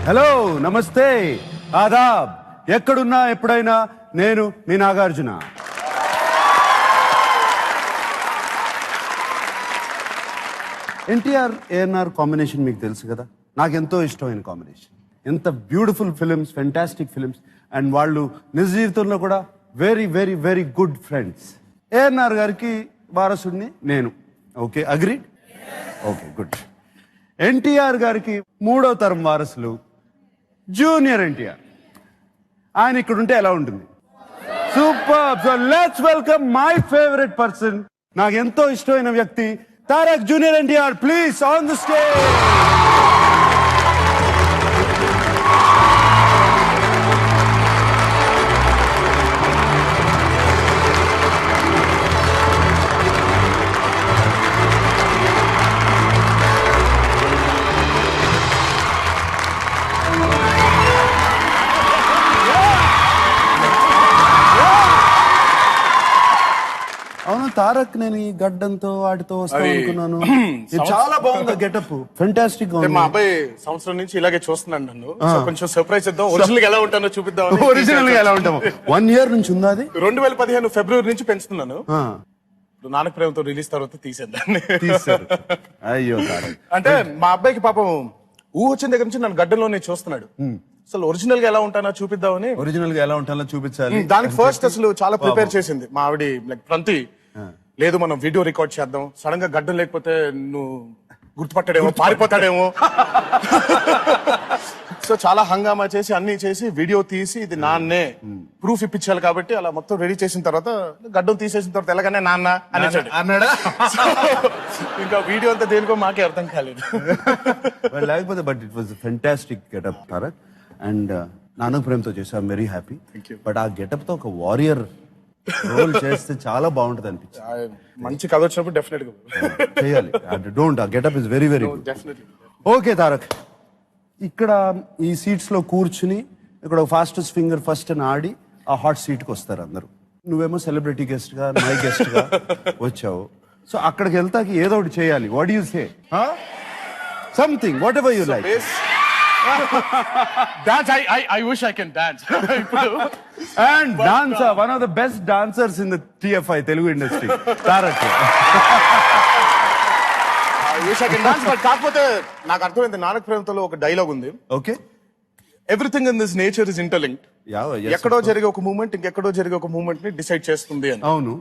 Hello, నమస్తే, ఆదాబ్. ఎక్కడున్నా ఎప్పుడైనా నేను మీ నాగార్జున. ఎన్టీఆర్ ఏఎన్ఆర్ కాంబినేషన్ మీకు తెలుసు కదా, నాకెంతో ఇష్టమైన కాంబినేషన్. ఎంత beautiful films, fantastic films. And వాళ్ళు నిజ జీవితంలో కూడా very very very good friends. ANR గారికి వారసుడిని నేను. Okay, agreed? Okay, good. NTR గారికి 3వ తరం వారసులు జూనియర్ ఎన్టీఆర్. ఆయన ఇక్కడ ఉంటే ఎలా ఉంటుంది? Super. So let's welcome my favourite person, నాకు ఎంతో ఇష్టమైన వ్యక్తి, Tarak junior NTR. Please on the stage. అవును తారక్, నేను ఈ గడ్డంతో వాటితో వస్తాను అనుకున్నాను. ఇది చాలా బాగుంది గెటప్, ఫెంటాస్టిక్ గా ఉంది. మా అబ్బాయి సంవత్సరం నుంచి ఇలాగే చూస్తున్నాను నన్ను. కొంచెం సర్ప్రైజ్ ఇద్దాం, ఒరిజినల్ గా ఎలా ఉంటానో చూపిద్దాం. ఒరిజినల్ గా ఎలా ఉంటాము? 1 year నుంచి ఉందా అది? 2015 ఫిబ్రవరి నుంచి పెంచుతున్నాను. నానక ప్రేమతో రిలీజ్ తర్వాత తీసేద్దాన్ని. అయ్యో తారక్, అంటే మా అబ్బాయికి పాపం ఊహ వచ్చిన దగ్గర నుంచి నన్ను గడ్డంలోనే చూస్తున్నాడు. అసలు ఒరిజినల్ గా ఎలా ఉంటానో చూపిద్దామని. ఒరిజినల్ గా ఎలా ఉంటానో చూపించాలి. దానికి ఫస్ట్ అసలు చాలా ప్రిపేర్ చేసింది మా ఆవిడ. లైక్ ప్రంతి, లేదు మనం వీడియో రికార్డ్ చేద్దాం, సడన్ గా గడ్డం లేకపోతే నువ్వు గుర్తుపట్టాడేమో, పారిపోతాడేమో. సో చాలా హంగామా చేసి అన్ని చేసి వీడియో తీసి ఇది నాన్నే ప్రూఫ్ ఇప్పించాలి కాబట్టి అలా మొత్తం రెడీ చేసిన తర్వాత గడ్డం తీసేసిన తర్వాత ఎలాగనే నాన్న అన్నాడా? ఇంకా వీడియో అంతా దేనికో మాకే అర్థం కాలేదు. లేకపోతే but it was fantastic getup Tarak. And నానక ప్రేమతో చేసా, ఐఎమ్ వెరీ హ్యాపీ. బట్ ఆ గెటప్ తో ఒక వారియర్ రోల్ చేస్తే చాలా బాగుంటది అనిపించింది. మంచి కథ వచ్చినప్పుడు డెఫినెట్ గా చేయాలి. డోంట్, ఆ getup is very very good. Okay Tarak, ఇక్కడ ఈ సీట్స్ లో కూర్చుని ఇక్కడ ఫాస్టెస్ట్ ఫింగర్ ఫస్ట్ అని ఆడి ఆ హాట్ సీట్ కి వస్తారు అందరూ. నువ్వేమో సెలబ్రిటీ గెస్ట్ గా, మై గెస్ట్ గా వచ్చావు. సో అక్కడికి వెళ్తాకి ఏదో ఒకటి చేయాలి. What you say? Something, what ever you like. Dance, I wish I can dance. And dancer, one of the best dancers in the TFI Telugu industry, Tarak. I wish I can dance, but కాకపోతే నాకు అర్థమైంది నానక ప్రేమతో ఒక dialogue ఉంది. Okay, everything in this nature is interlinked. ఎక్కడో జరిగే ఒక moment ఇంకెక్కడో జరిగే ఒక మూమెంట్ ని డిసైడ్ చేస్తుంది అని. అవును.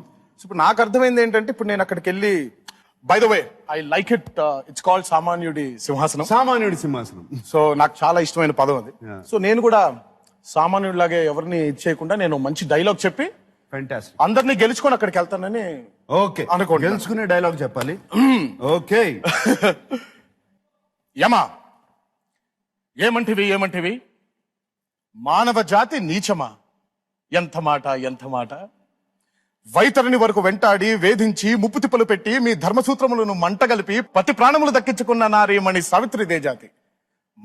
ఇప్పుడు నాకు అర్థమైంది ఏంటంటే, ఇప్పుడు నేను అక్కడికి వెళ్ళి, by the way I like it, it's called సామాన్యుడి సింహాసనం. సామాన్యుడి సింహాసనం. సో నాకు చాలా ఇష్టమైన పదం అది. సో నేను కూడా సామాన్యుడిలాగే ఎవరిని చేయకుండా నేను మంచి డైలాగ్ చెప్పి అందరినీ గెలుచుకొని అక్కడికి వెళ్తానని. ఓకే, అనుకోండి. గెలుచుకునే డైలాగ్ చెప్పాలి. ఓకే. యమా, ఏమంటివి మానవ జాతి నీచమా, ఎంత మాట ఎంత మాట. వైతరిని వరకు వెంటాడి వేధించి ముప్పుతిప్పలు పెట్టి మీ ధర్మసూత్రములను మంటగలిపి పతి ప్రాణములు దక్కించుకున్న నారీమణి సావిత్రిదే జాతి.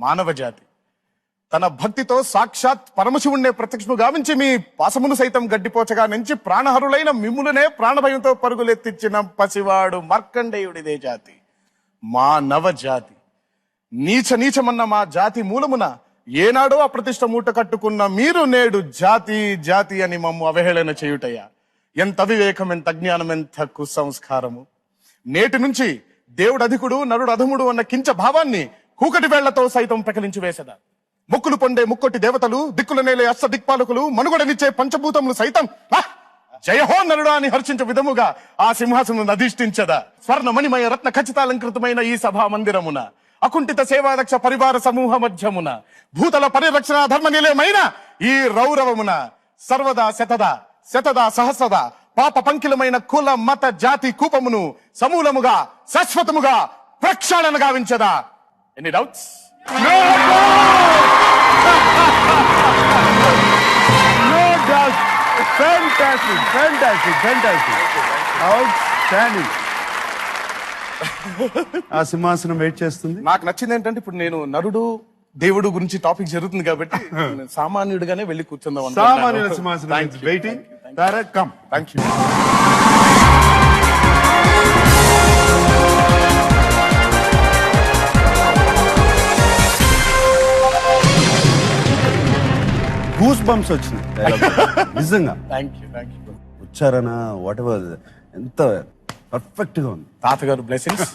మానవ జాతి తన భక్తితో సాక్షాత్ పరమశివుణ్ణే ప్రత్యక్షము గావించి మీ పాసమును సైతం గడ్డిపోచగా నుంచి ప్రాణహరులైన మిమ్ములనే ప్రాణభయంతో పరుగులెత్తించిన పసివాడు మార్కండేయుడిదే జాతి. మానవ జాతి నీచమన్న మా జాతి మూలమున ఏనాడో అప్రతిష్ట మూట కట్టుకున్న మీరు నేడు జాతి జాతి అని మమ్ము అవహేళన చేయుటయ్యా. ఎంత అవివేకం, ఎంత అజ్ఞానం, ఎంత కుసంస్కారము. నేటి నుంచి దేవుడు అధికుడు నరుడు అధముడు అన్న కించ భావాన్ని కూకటి వేళ్లతో సైతం పెకలించి వేసదా. ముక్కులు పొండే ముక్కొట్టి దేవతలు, దిక్కుల నేలే అష్ట దిక్పాలకులు, మనుగడనిచ్చే పంచభూతములు సైతం జయహో నరుడా అని హర్షించే విధముగా ఆ సింహాసనం అధిష్ఠించదా. స్వర్ణ మణిమయ రత్న ఖచ్చితాలంకృతమైన ఈ సభా మందిరమున అకుంఠిత సేవాదక్ష పరివార సమూహ మధ్యమున భూతల పరిరక్షణ ధర్మ నిలయమైన ఈ రౌరవమున సర్వదా శతదా సహస్రదా పాప పంకిలమైన కుల మత జాతి కూపమును సమూలముగా శాశ్వతముగా ప్రక్షాళన గావించదా. Any doubts? No doubt. Fantastic. Outstanding. ఆ సింహాసనం వెయిట్ చేస్తుంది. నాకు నచ్చింది ఏంటంటే, ఇప్పుడు నేను నరుడు దేవుడు గురించి టాపిక్ జరుగుతుంది కాబట్టి సామాన్యుడిగానే వెళ్ళి కూర్చుందాం. సామాన్యుల సింహాసనం waiting. Tarak, come. Thank you. Bumps వచ్చినాయి dialogue. నిజంగా థ్యాంక్ యూ ఉచ్చారణ వాట్ ఎవర్ ఎంత పర్ఫెక్ట్ గా ఉంది. తాతగారు blessings.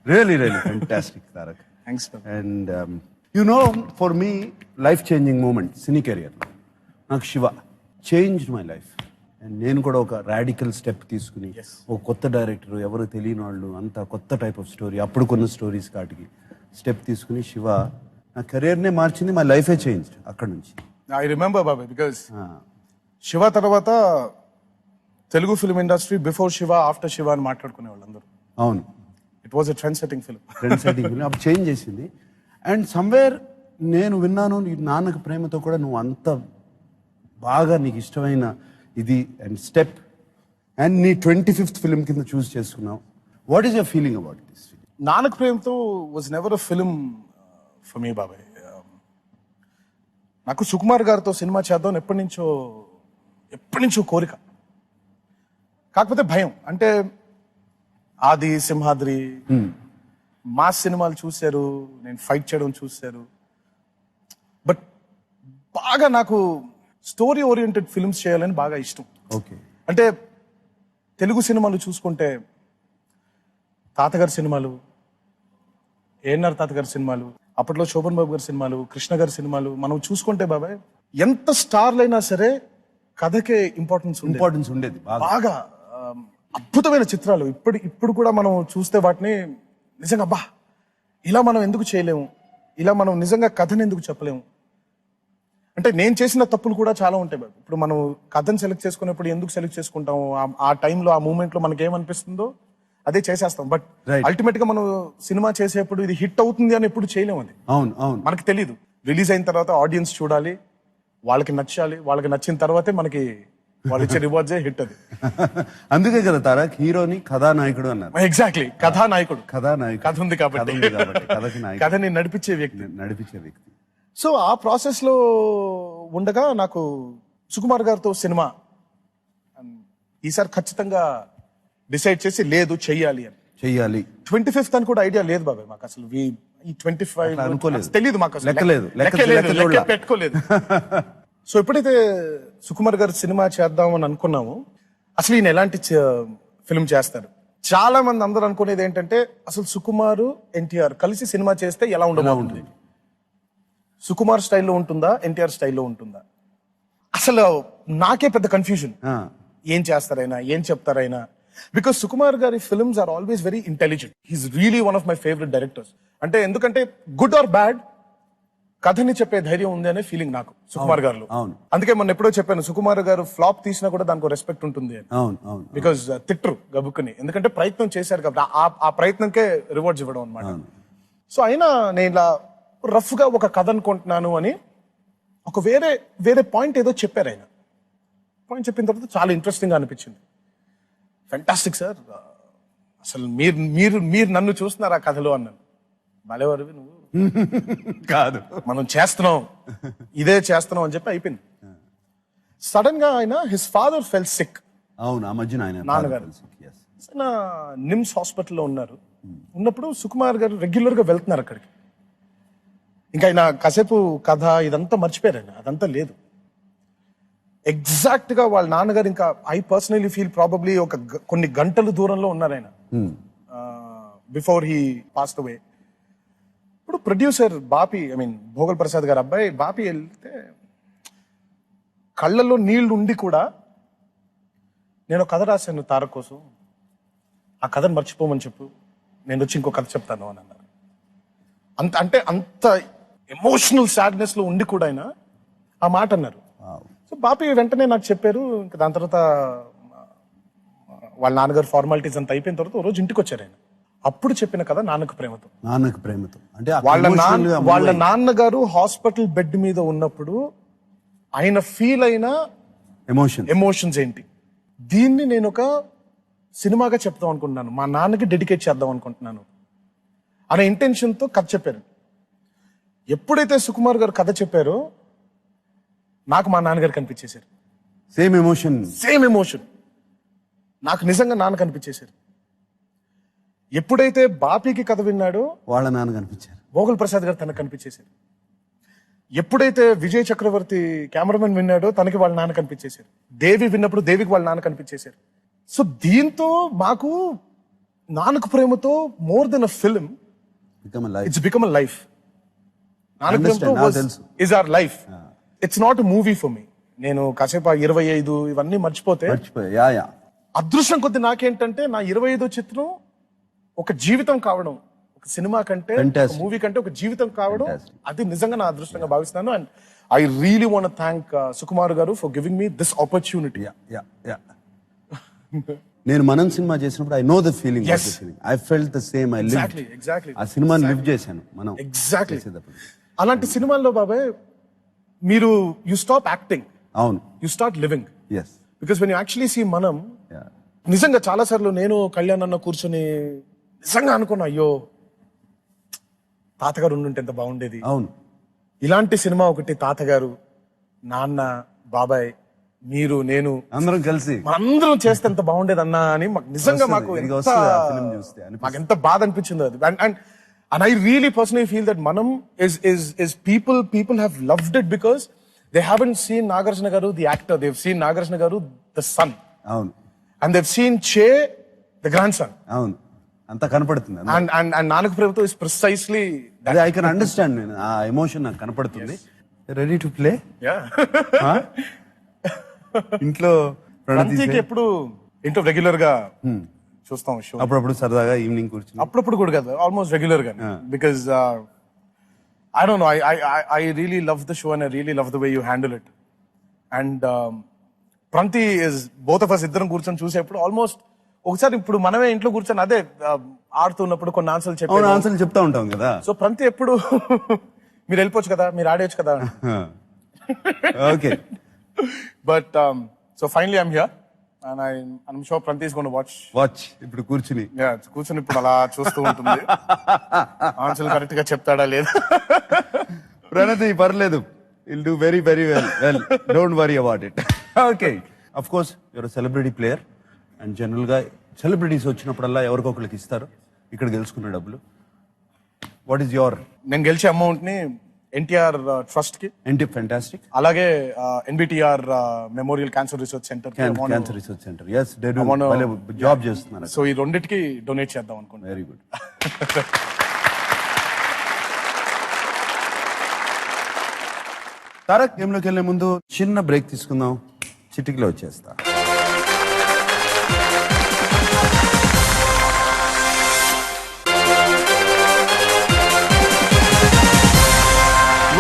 Really fantastic Tarak. Thanks. And for me life changing moment cine career నాకు Shiva changed my life. And నేను కూడా ఒక రాడికల్ స్టెప్ తీసుకుని ఒక కొత్త డైరెక్టర్, ఎవరు తెలియని వాళ్ళు, అంత కొత్త టైప్ ఆఫ్ స్టోరీ, అప్పుడు కొన్న స్టోరీస్ కాటికి స్టెప్ తీసుకుని శివ నా కెరియర్నే మార్చింది. మై లైఫే చేంజ్ అక్కడ నుంచి. ఐ రిమెంబర్ బాబాయ్ బికాస్ శివ తర్వాత Telugu film industry before Shiva after Shiva అని మాట్లాడుకునే వాళ్ళందరూ. అవును, it was a trend setting film. Trend setting film అప్పుడు చేంజ్ చేసింది. అండ్ సమ్వేర్ నేను విన్నాను నీ నాన్నకి ప్రేమతో కూడా నువ్వు అంత బాగా నీకు ఇష్టమైన ఇది అండ్ స్టెప్ అండ్ నీ 25th ఫిల్మ్ కింద చూస్ చేసుకున్నావు. What is your feeling about this? నానక్ ప్రేమ్తో was never a film for me బాబాయ్. నాకు సుకుమార్ గారితో సినిమా చేద్దాం ఎప్పటి నుంచో కోరిక. కాకపోతే భయం. అంటే ఆది, సింహాద్రి, మాస్ సినిమాలు చూశారు, నేను ఫైట్ చేయడం చూశారు. బట్ బాగా నాకు స్టోరీ ఓరియంటెడ్ ఫిల్మ్స్ చేయాలని బాగా ఇష్టం. ఓకే. అంటే తెలుగు సినిమాలు చూసుకుంటే తాతగారి సినిమాలు, ఏఎన్ఆర్ తాతగారి సినిమాలు, అప్పట్లో శోభన్ బాబు గారి సినిమాలు, కృష్ణ గారి సినిమాలు మనం చూసుకుంటే బాబాయ్ ఎంత స్టార్లైనా సరే కథకే ఇంపార్టెన్స్ ఉండేది బాగా. అద్భుతమైన చిత్రాలు ఇప్పుడు కూడా మనం చూస్తే వాటిని నిజంగా అబ్బా ఇలా మనం ఎందుకు చేయలేము, ఇలా మనం నిజంగా కథను ఎందుకు చెప్పలేము. అంటే నేను చేసిన తప్పులు కూడా చాలా ఉంటాయి బాబు. ఇప్పుడు మనం కథను సెలెక్ట్ చేసుకునేప్పుడు ఎందుకు సెలెక్ట్ చేసుకుంటాము, ఆ టైంలో ఆ మూమెంట్ లో మనకి ఏమనిపిస్తుందో అదే చేసేస్తాం. బట్ అల్టిమేట్ గా మనం సినిమా చేసేప్పుడు ఇది హిట్ అవుతుంది అని ఎప్పుడు చేయలేము. అది మనకి తెలియదు. రిలీజ్ అయిన తర్వాత ఆడియన్స్ చూడాలి, వాళ్ళకి నచ్చాలి, వాళ్ళకి నచ్చిన తర్వాతే మనకి వాళ్ళు ఇచ్చే రివార్డ్సే హిట్. అది అందుకే కదా తారక్ హీరోని కథానాయకుడు అన్నారు. ఎగ్జాక్ట్లీ, కథానాయకుడు. కథ ఉంది కాబట్టి కథని నడిపించే వ్యక్తి. సో ఆ ప్రాసెస్ లో ఉండగా నాకు సుకుమార్ గారితో సినిమా ఈసారి ఖచ్చితంగా డిసైడ్ చేసి లేదు చెయ్యాలి 25th అని కూడా ఐడియా లేదు బాబాయ్ మాకు అసలు. ఈ 25 అనుకోలేదు, తెలియదు మాకు అసలు, లెక్కలేదు, పెట్టుకోలేదు. సో ఎప్పుడైతే సుకుమార్ గారు సినిమా చేద్దామని అనుకున్నాము, అసలు ఈయన ఎలాంటి ఫిల్మ్ చేస్తారు. చాలా మంది అందరూ అనుకునేది ఏంటంటే అసలు సుకుమారు ఎన్టీఆర్ కలిసి సినిమా చేస్తే ఎలా ఉండబోతుంది, సుకుమార్ స్టైల్లో ఉంటుందా, ఎన్టీఆర్ స్టైల్లో ఉంటుందా. అసలు నాకే పెద్ద కన్ఫ్యూజన్, ఏం చేస్తారైనా, ఏం చెప్తారైనా. Because Sukumar garu films are always very intelligent. He's really one of my favourite directors. అంటే ఎందుకంటే గుడ్ ఆర్ బ్యాడ్ కథని చెప్పే ధైర్యం ఉంది అనే ఫీలింగ్ నాకు సుకుమార్ గారు. అందుకే మొన్న ఎప్పుడో చెప్పాను, సుకుమార్ గారు ఫ్లాప్ తీసినా కూడా దానికి రెస్పెక్ట్ ఉంటుంది అని. బికాస్ తిట్రు గబుక్కుని, ఎందుకంటే ప్రయత్నం చేశారు కాబట్టి ఆ ప్రయత్నంకే రివార్డ్స్ ఇవ్వడం అనమాట. సో అయినా నేను ఇలా రఫ్ గా ఒక కథ అనుకుంటున్నాను అని ఒక వేరే పాయింట్ ఏదో చెప్పారు ఆయన. పాయింట్ చెప్పిన తర్వాత చాలా ఇంట్రెస్టింగ్ గా అనిపించింది. ఫెంటాస్టిక్ సార్, అసలు మీరు నన్ను చూస్తున్నారు ఆ కథలో అన్నాను. భలేవారు నువ్వు కాదు, మనం చేస్తున్నాం, ఇదే చేస్తున్నాం అని చెప్పి అయిపోయింది. సడన్ గా ఆయన హిస్ ఫాదర్ ఫెల్ సిక్. అవును, ఆ మధ్యన ఆయన నాన్నగారు నిమ్స్ హాస్పిటల్లో ఉన్నారు. ఉన్నప్పుడు సుకుమార్ గారు రెగ్యులర్ గా వెళ్తున్నారు అక్కడికి. ఇంకా ఆయన కాసేపు కథ ఇదంతా మర్చిపోయారు, ఆయన అదంతా లేదు. ఎగ్జాక్ట్ గా వాళ్ళ నాన్నగారు ఇంకా ఐ పర్సనలీ ఫీల్ ప్రాబబ్లీ ఒక కొన్ని గంటలు దూరంలో ఉన్నారు ఆయన బిఫోర్ హీ పాస్డ్ అవే. ఇప్పుడు ప్రొడ్యూసర్ బాపి, భోగల్ ప్రసాద్ గారు అబ్బాయి బాపి వెళ్తే కళ్ళల్లో నీళ్లు ఉండి కూడా నేను కథ రాశాను తారక్ కోసం, ఆ కథను మర్చిపోమని చెప్పు, నేను వచ్చి ఇంకో కథ చెప్తాను అని అన్నారు. అంత ఎమోషనల్ సాడ్నెస్ లో ఉండి కూడా ఆయన ఆ మాట అన్నారు. సో బాపి వెంటనే నాకు చెప్పారు. ఇంకా దాని తర్వాత వాళ్ళ నాన్నగారు ఫార్మాలిటీస్ అంతా అయిపోయిన తర్వాత రోజు ఇంటికి వచ్చారు ఆయన. అప్పుడు చెప్పిన కథ నాన్నకు ప్రేమతో. అంటే వాళ్ళ నాన్నగారు హాస్పిటల్ బెడ్ మీద ఉన్నప్పుడు ఆయన ఫీల్ అయిన ఎమోషన్స్ ఏంటి, దీన్ని నేను ఒక సినిమాగా చెప్తాం అనుకుంటున్నాను, మా నాన్నకి డెడికేట్ చేద్దాం అనుకుంటున్నాను అనే ఇంటెన్షన్ తో కథ చెప్పారు. ఎప్పుడైతే సుకుమార్ గారు కథ చెప్పారో నాకు మా నాన్నగారు కనిపించేశారు. సేమ్ ఎమోషన్ నాకు నిజంగా నాన్న కనిపించేశారు. ఎప్పుడైతే బాపీకి కథ విన్నాడో వాళ్ళ నాన్న కనిపించారు, భోగల్ ప్రసాద్ గారు తనకు కనిపించేశారు. ఎప్పుడైతే విజయ్ చక్రవర్తి కెమెరామెన్ విన్నాడో తనకి వాళ్ళ నాన్న కనిపించేశారు, దేవి విన్నప్పుడు దేవికి వాళ్ళ నాన్న కనిపించేశారు. సో దీంతో మాకు Nannaku Prematho more than a film, Become a life. It's become a life. నాన్నకు Understand, ప్రేమతో నాకు తెలుసు. Is our life. It's not a movie for me. నేను కాసేపు 25 ఇవన్నీ మర్చిపోతే మర్చిపోయా. యా అదృష్టం కొద్ది నాకేంటంటే నా 25 చిత్రం ఒక జీవితం కావడం, ఒక సినిమా కంటే Fantastic. మూవీ కంటే ఒక జీవితం కావడం, Fantastic. అది నిజంగా నా అదృష్టంగా భావిస్తున్నాను. And I really want thank Sukumar garu for giving me this opportunity. Yeah నేను మనం సినిమా చేసినప్పుడు I know the feeling. Yes. I felt the same. I live exactly ఆ సినిమాని లివ్ చేశాను మనం ఎగ్జాక్ట్లీ. చేసేటప్పుడు. అలాంటి సినిమాల్లో బాబాయ్ మీరు యు స్టాప్ యాక్టింగ్, అవును. You start living. Yes. Because when you actually see మనం, నిజంగా చాలా సార్లు నేను కళ్యాణ్ అన్న కూర్చొని నిజంగా అనుకున్నా, అయ్యో తాతగారు ఉండుంటే ఎంత బాగుండేది. అవును. ఇలాంటి సినిమా ఒకటి, తాతగారు, నాన్న, బాబాయ్, మీరు, నేను అందరం కలిసి మనందరం చేస్తే ఎంత బాగుండేది అన్నా అని మాకు నిజంగా మాకు వస్తుంది. ఎంత- వస్తుంది ఆ film చూస్తే అనిపిస్తుంది. మాకు ఎంత బాధ అనిపించిందో అది. And I really personally feel that మనం is people have loved it because they haven't seen Nagarjuna garu the actor, they've seen Nagarjuna garu the son, అవును. and they've seen Che the grandson. అవును. అంతా కనపడుతుంది. And Nanak Prabhu is precisely that. అదే I can understand. నేను ఆ emotion నాకు కనపడుతుంది. Ready to play. Yeah. ఇంట్లో ప్రణతికి ఎప్పుడు ఇంట్లో రెగ్యులర్ గా చూస్తాం షో. అప్పుడప్పుడు సరదాగా ఈవినింగ్ కూర్చుని అప్పుడప్పుడు కూడా కాదు, ఆల్మోస్ట్ రెగ్యులర్ గా. Because I don't know, I really love the show and I really love the way you handle it. And Pranathi is both of us ఇద్దరం కూర్చొని చూసేప్పుడు ఆల్మోస్ట్ ఒకసారి ఇప్పుడు మనమే ఇంట్లో కూర్చొని అదే ఆడుతున్నప్పుడు కొన్ని ఆన్సర్లు అవును చెప్పాను. ఆన్సర్లు చెప్తా ఉంటాం కదా. సో ప్రంతి ఎప్పుడు మీరు వెళ్ళిపోవచ్చు కదా, మీరు ఆడేయచ్చు కదా. Okay. But so finally I'm here and I'm sure Pranathi is gonna watch ఇప్పుడు కూర్చుని కూర్చొని ఇప్పుడు అలా చూస్తూ ఉంటుంది, ఆన్సర్లు కరెక్ట్ గా చెప్తాడా లేదా. ప్రణతి పర్లేదు, will do very very well. Don't worry about it. Okay. Of course your celebrity player and general గా సెలబ్రిటీస్ వచ్చినప్పుడల్లా ఎవరికొకరికి ఇస్తారు ఇక్కడ గెలుచుకున్న డబ్బులు. What is your? నేను గెలిచే అమౌంట్ ని ఎన్టీఆర్ ట్రస్ట్ కి, ఫెంటాస్టిక్. అలాగే NBTR memorial cancer research center, cancer research center. yes they do job చేస్తున్నారు. సో ఈ రెండిటికి డొనేట్ చేద్దాం అనుకుంటున్నాను. Very good. తారక్ గేమ్ లోకి వెళ్లే ముందు చిన్న బ్రేక్ తీసుకుందాం. చిటికలో వచ్చేస్తా.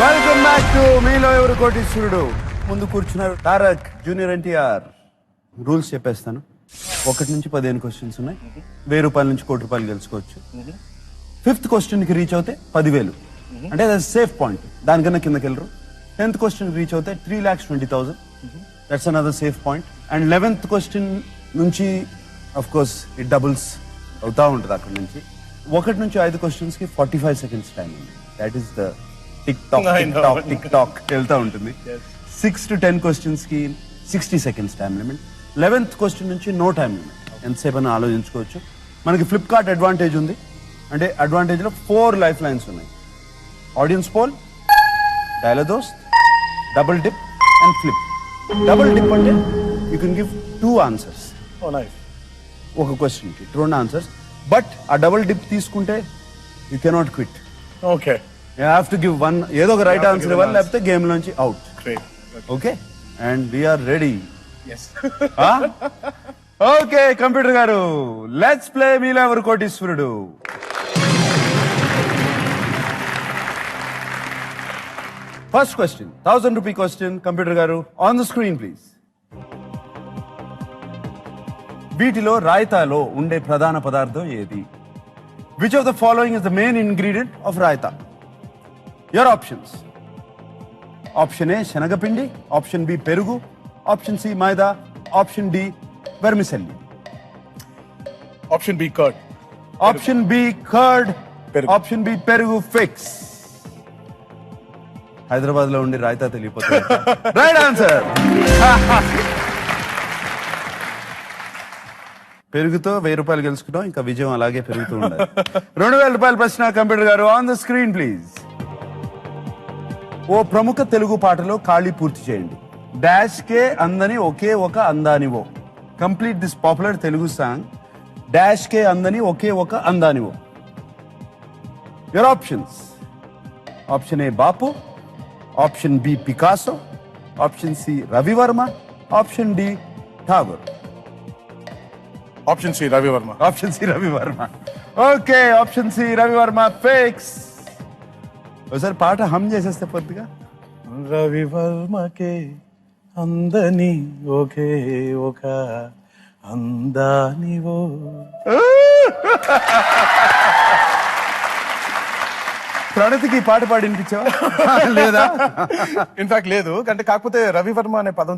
వెల్కమ్ బ్యాక్ టు మీలో ఎవరు కోటీశ్వరుడు. ముందు కూర్చున్నారు తారక్, జూనియర్ ఎన్టీఆర్. రూల్స్ చెప్పేస్తాను. 1 నుంచి 15 క్వశ్చన్స్ ఉన్నాయి. 1000 రూపాయల నుంచి 1 కోటి రూపాయలు గెలుచుకోవచ్చు. 5th క్వశ్చన్ కి రీచ్ అవుతే 10,000, అంటే అది సేఫ్ పాయింట్, దానికన్నా కిందకి వెళ్ళరు. 10th క్వశ్చన్ రీచ్ అవుతే 3,20,000, that's another safe point. And 11th question నుంచి అఫ్ కోర్స్ ఇట్ డబుల్స్ అవుతా ఉంటుంది. అక్కడ నుంచి 1 నుంచి 5 క్వశ్చన్స్ కి 45 సెకండ్స్ టైం ఉంది. That is the tick talk I tick know. Tock tick talk వెళ్తా ఉంటుంది. 6 to 10 క్వశ్చన్స్ కి 60 seconds time limit. 11th question నుంచి నో టైం లిమిట్, ఎంతసేపు అయినా ఆలోచించుకోవచ్చు. మనకి ఫ్లిప్కార్ట్ అడ్వాంటేజ్ ఉంది. అంటే అడ్వాంటేజ్ లో 4 లైఫ్ లైన్స్ ఉన్నాయి. ఆడియన్స్ పోల్, డైలాగ్ దోస్త్, double dip and flip. Double dip అంటే you can give 2 answers. Oh, nice. ఒక క్వశ్చన్ కి 2 ఆన్సర్స్. బట్ ఆ డబుల్ డిప్ తీసుకుంటే you cannot quit. Okay. You have to give 1, ఏదో ఒక right You have to answer give ఇవ్వాలి, an లేకపోతే game నుంచి out. Great. Okay. And we're ready. Yes. Okay computer గారు, లెట్స్ ప్లే మీలో ఎవరు కోటీశ్వరుడు. First question 1000 rupee question. Computer గారు ఆన్ ద స్క్రీన్ ప్లీజ్. వీటిలో రాయితాలో ఉండే ప్రధాన పదార్థం ఏది? Which of the following is the main ingredient of raita? Your options. Option A శనగపిండి, ఆప్షన్ బి పెరుగు, ఆప్షన్ సి మైదా, option D vermicelli. Option B, curd. Option B curd, పెరుగు. ఆప్షన్ బి పెరుగు. ఫిక్స్. హైదరాబాద్ లో ఉండి రాయితా తెలియపోతుంది. Right answer. పెరుగుతో 1000 రూపాయలు గెలుచుకున్నాం. ఇంకా విజయం అలాగే పెరుగుతూ ఉండాలి. 2000 రూపాయల ప్రశ్న. కంప్యూటర్ గారు ఆన్ ద స్క్రీన్ ప్లీజ్. ఓ ప్రముఖ తెలుగు పాటలో ఖాళీ పూర్తి చేయండి. డాష్ కే అందని ఒకే ఒక అందానివో. Complete this popular Telugu song. Dash కే అందని ఒకే ఒక అందానివో. Your options. Option A Bapu, option B Picasso, option C Ravi Varma, option D Tagore. Option C Ravi Varma. Option C Ravi Varma. Okay, option C Ravi Varma fix. ఒకసారి పాట హమ్ చేసేస్తే పొద్దుగా. రవివర్మకే అందని ఒకే ఒక అందానివో. ప్రణతికి ఈ పాట పాడి వినిపించావా? లేదా? ఇన్ఫాక్ట్ లేదు, అంటే కాకపోతే రవివర్మ అనే పదం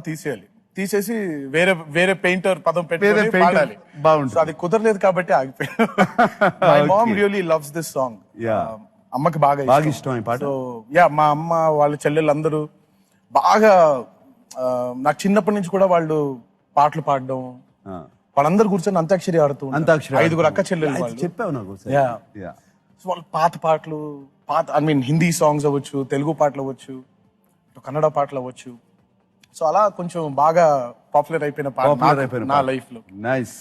తీసేసి వేరే వేరే పెయింటర్ పదం పెట్టి వేరే painter. పాడాలి. బాగుంటుంది. So అది కుదరలేదు కాబట్టి ఆగిపోయాను. My mom really loves this song. Yeah. అమ్మకి బాగా ఇష్టం ఈ పాట. సో యా, మా అమ్మ వాళ్ళ చెల్లెళ్ళు అందరూ బాగా నాకు చిన్నప్పటి నుంచి కూడా వాళ్ళు పాటలు పాడడం, వాళ్ళందరూ కూర్చొని అంతాక్షరి ఆడుతూ ఉంటారు. అంతాక్షరి 5 అక్క చెల్లెళ్ళు వాళ్ళు. చెప్పావు నాకు ఒకసారి. Yeah. సో వాళ్ళు పాత పాటలు, ఐ మీన్ హిందీ సాంగ్స్ అవ్వచ్చు, తెలుగు పాటలు అవ్వచ్చు, కన్నడ పాటలు అవ్వచ్చు. సో అలా కొంచెం బాగా పాపులర్ అయిపోయిన పాట నా లైఫ్ లో. Nice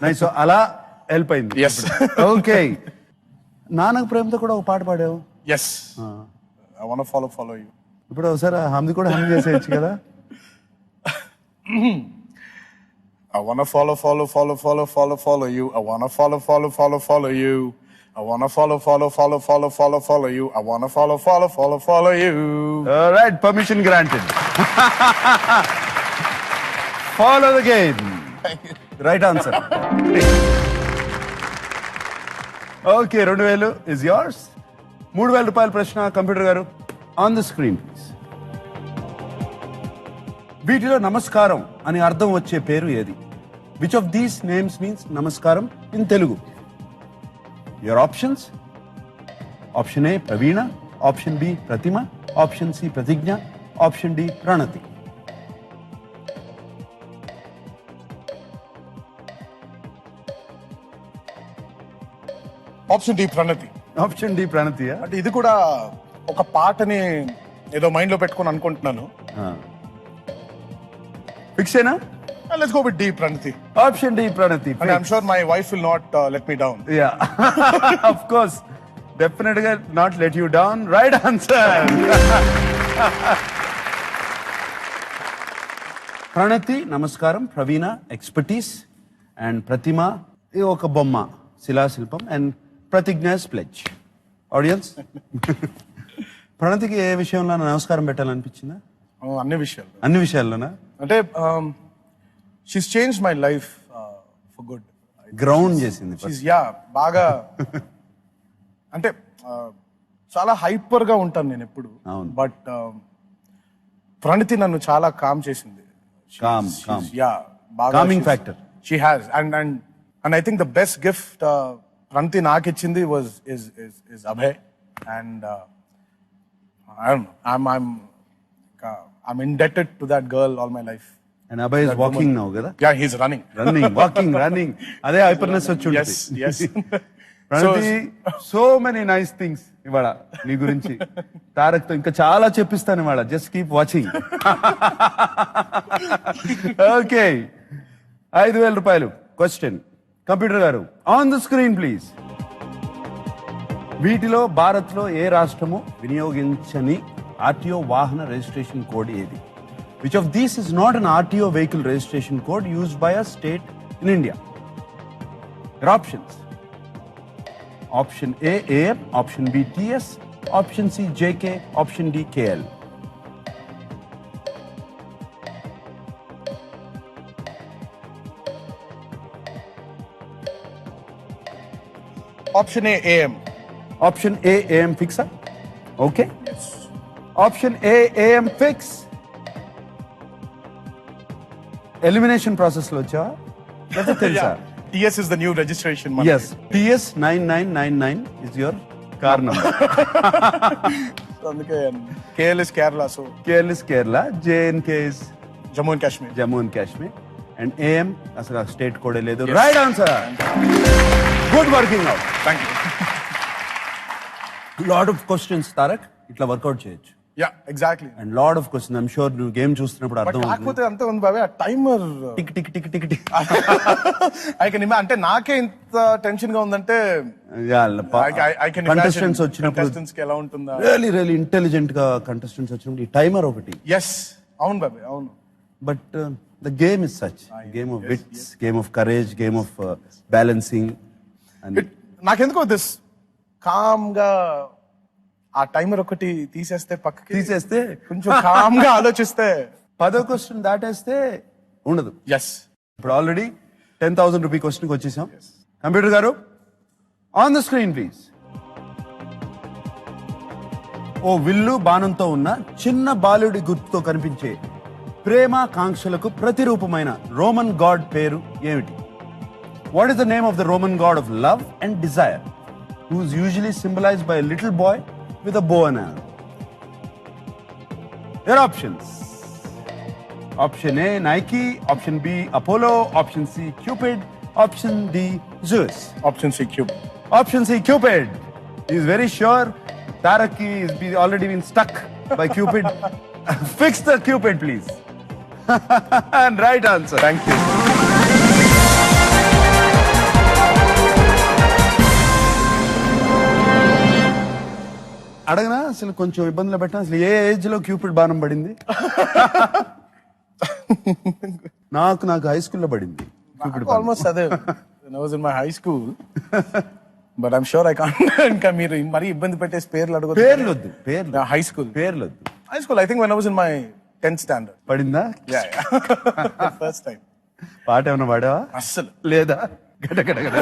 nice. సో అలా హెల్ప్ అయింది. Yes. ఓకే. నాన్నకు ప్రేమతో కూడా ఒక పాట పాడావు. Yes, I want follow you. ఇప్పుడు ఒకసారి హమ్ది కూడా హమ్ చేసేయచ్చు కదా. I wanna follow you. I wanna follow you. I wanna follow you. I wanna follow you. All right, permission granted. Follow the game. Right answer. Okay, 2000 is yours. 3000 రూపాయల ప్రశ్న computer గారు on the screen please. వీటిలో నమస్కారం అని అర్థం వచ్చే పేరు ఏది? Which of these names means నమస్కారం in Telugu? Your options. Option A Praveena, option B Pratima, option C Pratigna, option D Pranathi. Option D Pranathi. Option D Pranathi. అంటే ఇది కూడా ఒక పాటని ఏదో మైండ్ లో పెట్టుకొని అనుకుంటున్నాను. ఫిక్స్ అయినా? Let's go with D, Pranati. Option D Pranati. And I'm sure my wife will not let me down. Yeah. Of course. Definitely not let you down. Right answer. ప్రణతి నమస్కారం, ప్రవీణ ఎక్స్పర్టీస్, అండ్ ప్రతిమ ఇది ఒక బొమ్మ శిలాశిల్పం, and ప్రతిజ్ఞ pledge. Audience, ప్రణతికి ఏ విషయంలో నమస్కారం పెట్టాలనిపించిందా? అన్ని విషయాలు. అన్ని విషయాల్లోనా? అంటే she's change my life for good. Ground చేసింది. బాగా అంటే చాలా హైపర్ గా ఉంటాను నేను ఎప్పుడు. బట్ ప్రణతి నన్ను చాలా కామ్ చేసింది. Calming factor she has. And I think the best gift Pranathi నాకు ఇచ్చింది is Abhay. And I'm indebted to that girl all my life. And Abhay is walking now, kada? Yeah, he's running. Running. Ade hyperness వచ్చి ఉంటుంది. Yes. ప్రణతి, so many nice things ఇవాళ నీ గురించి. తారక్ తో ఇంకా చాలా చెప్పిస్తాను ఇవాళ. Just keep watching. ఓకే, 5000 రూపాయలు. క్వశ్చన్ కంప్యూటర్ గారు ఆన్ ద స్క్రీన్ ప్లీజ్. వీటిలో భారత్ లో ఏ రాష్ట్రము వినియోగించని ఆర్టీఓ వాహన రిజిస్ట్రేషన్ కోడ్ ఏది? Which of these is not an RTO vehicle registration code used by a state in India? Your options. Option A, AM, option B, TS, option C, JK, option D, KL. Option A, AM. Option A, AM fix up? Okay. Yes. Option A, AM fix. Elimination process లో వచ్చా తెలుసా? TS is the new registration. Yes, TS 9999 is your car number. అందుకే KL is Kerala, so KL is Kerala, JNK is Jammu and Kashmir. And AM అసలు state code లేదు. Right answer. Good working out. Thank you. Lot of questions Tarak ఇట్లా work out చేయొచ్చు. Yeah exactly. And lot of question I'm sure నువ్వు game చూస్తున్నప్పుడు అర్థం అవుతుంది. కాకపోతే అంతే ఉంది బాబాయ్, ఆ timer tick tick tick tick tick అంటే నాకే ఇంత టెన్షన్ గా ఉందంటే కంటెస్టెంట్స్ వచ్చినప్పుడు కంటెస్టెంట్స్ కి ఎలా ఉంటుందా. రియలీ ఇంటెలిజెంట్ గా కంటెస్టెంట్స్ వచ్చినప్పుడు ఈ టైమర్ ఒకటి. ఎస్ అవును బాబాయ్ అవును. But the game is such game of wits, game of courage, game of balancing. నాకెందుకో దిస్ కామ్ గా ఆ టైమర్ ఒకటి తీసేస్తే పక్కకి తీసేస్తే కొంచెం కామ్ గా ఆలోచిస్తే 10వ క్వశ్చన్ దాటేస్తే ఉండదు. ఎస్ ఇప్పుడు ఆల్రెడీ 10,000 రూపీ క్వశ్చన్కి వచ్చేసాం. కంప్యూటర్ గారు ఆన్ ద స్క్రీన్ ప్లీజ్. ఓ విల్లు బాణంతో ఉన్న చిన్న బాలుడి గుర్తుతో కనిపించే ప్రేమ కాంక్షలకు ప్రతిరూపమైన రోమన్ గాడ్ పేరు ఏమిటి? What is the name of the Roman God of love and Dzire who is usually symbolised by little boy with a bow and arrow? Your options. Option A, Nike. Option B, Apollo. Option C, Cupid. Option D, Zeus. Option C cube. Option C, Cupid. He is very sure Tarak is already been stuck by Cupid. Fix the Cupid, please. And right answer. Thank you. అడగనా అసలు కొంచెం ఇబ్బందులు పెట్టినా అసలు ఏ age లో Cupid బాణం పడింది? నాకు హై స్కూల్లో పడింది క్యూపిడ్ బాణం. ఆల్మోస్ట్ అదే. I was in my high school. But I'm sure I can't. ఇంకా మీరు మరీ ఇబ్బంది పెట్టేసి పేర్లు అడగదు. పేర్లు వద్దు, పేర్లు. హై స్కూల్ పేర్లు వద్దు. High school I think when I was in my 10th standard. పడిందా? Yeah. First time. పాట ఏమైనా పాడావా? అస్సలు లేదా? గట గట గట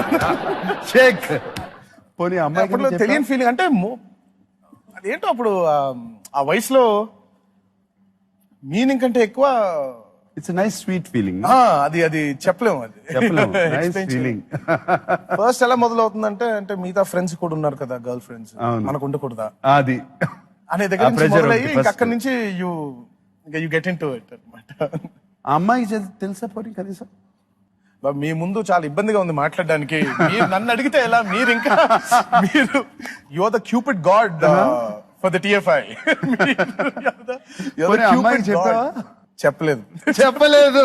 షేక్. పోనీ అప్పట్లో అమ్మాయి తెలియని ఫీలింగ్ అంటే అదేంటో అప్పుడు ఆ వయసులో మీనింగ్ కంటే ఎక్కువ ఇట్స్ నైస్ స్వీట్ ఫీలింగ్. అది చెప్పలేము. అది నైస్ ఫీలింగ్. ఫస్ట్ ఎలా మొదలవుతుందంటే అంటే మిగతా ఫ్రెండ్స్ కూడా ఉన్నారు కదా, గర్ల్ ఫ్రెండ్స్, మనకు ఉండకూడదా అది అనే దగ్గర నుంచి మొదలయ్యి ఇంకా అక్కడి నుంచి you get in to it అనమాట. ఆ అమ్మాయికి తెలుసా పోనీ కనీసం? మీ ముందు చాలా ఇబ్బందిగా ఉంది మాట్లాడడానికి. మీరు నన్ను అడిగితే ఎలా, మీరు ఇంకా మీరు you are the Cupid god for the TFI. అమ్మాయికి చెప్పావా? చెప్పలేదు.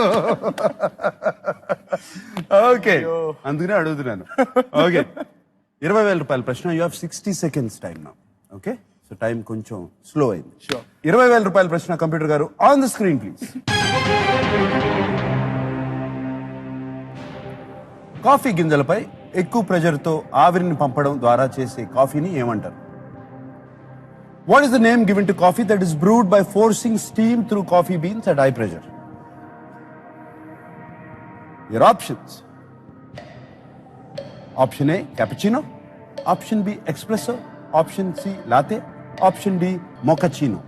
ఓకే, అందుకనే అడుగుతున్నాను. ఓకే, 20,000 రూపాయల ప్రశ్న. You have 60 seconds time now. Okay, so time కొంచెం స్లో అయింది. 20,000 రూపాయల ప్రశ్న. కంప్యూటర్ గారు on the screen please. Coffee గింజలపై ఎక్కువ ప్రెషర్తో ఆవిరిని పంపడం ద్వారా చేసే కాఫీని ఏమంటారు? What is the name given to coffee that is brewed by forcing steam through coffee beans at high pressure? Your options. Option A cappuccino, option B espresso, option C latte, option D mochaccino.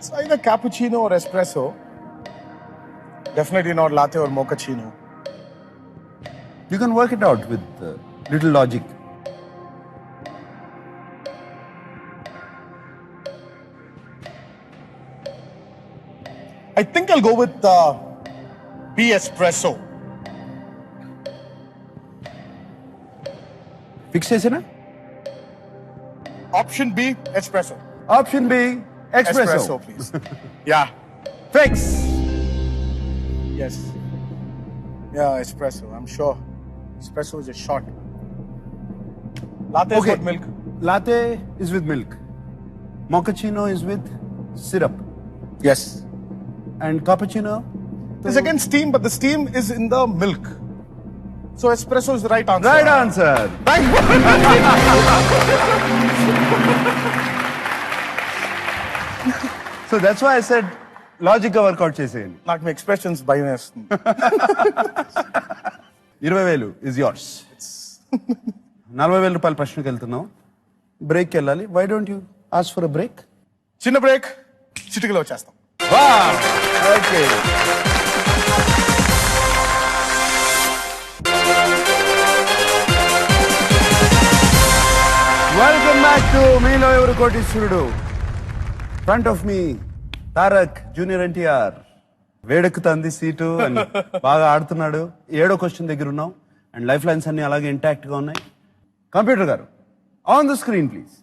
It's either cappuccino or espresso. Definitely not latte or mochaccino. You can work it out with little logic. I think I'll go with B espresso. Fix చేసినా? Option B espresso. Option B espresso. Espresso, please. Yeah. Fix. Yes. Yeah, espresso. I'm sure. Espresso is a shot. Latte is with milk. Latte is with milk. Mochaccino is with syrup. Yes. And cappuccino? There's again steam, but the steam is in the milk. So espresso is the right answer. Right answer. Thank you. So that's why I said logic గా work out చేసేయండి. నాకు మీ expressions భయం వేస్తుంది. 20,000 is yours. 40,000 రూపాయల ప్రశ్నకి వెళ్తున్నాం. Break వెళ్ళాలి. Why don't you ask for a break? చిన్న బ్రేక్, చిటికలో వచ్చేస్తాం. ఓకే. వెల్కమ్ బ్యాక్ టూ మీలో ఎవరు కోటీశ్వరుడు? Front of me Tarak junior NTR వేడెక్కుతుంది సీటు అని బాగా ఆడుతున్నాడు. 7వ క్వశ్చన్ దగ్గర ఉన్నాం అండ్ లైఫ్ లైన్స్ అన్ని అలాగే ఇంటాక్ట్ గా ఉన్నాయి. కంప్యూటర్ గారు on the screen please.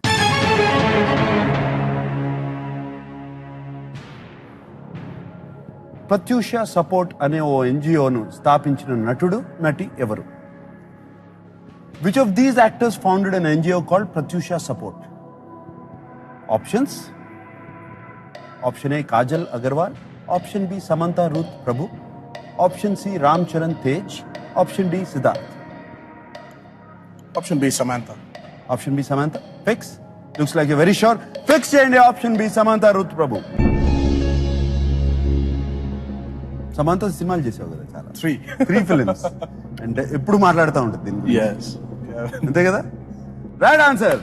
Pratyusha support అనే ఓ ఎన్జిఓను స్థాపించిన నటుడు నటి ఎవరు? Which of these actors founded an NGO called Pratyusha support? Options: option A Kajal Aggarwal, option B Samantha Ruth Prabhu, option C Ram Charan Tej, option D Siddharth. Option B Samantha. Option B Samantha fix. Looks like a very sure. Fix చేయండి option B Samantha Ruth Prabhu. Samantha సినిమాలు చేసావు కదా చాలా, 3 films అంటే ఎప్పుడు మాట్లాడుతూ ఉంటుంది దీని గురించి. అంతే కదా? Right answer.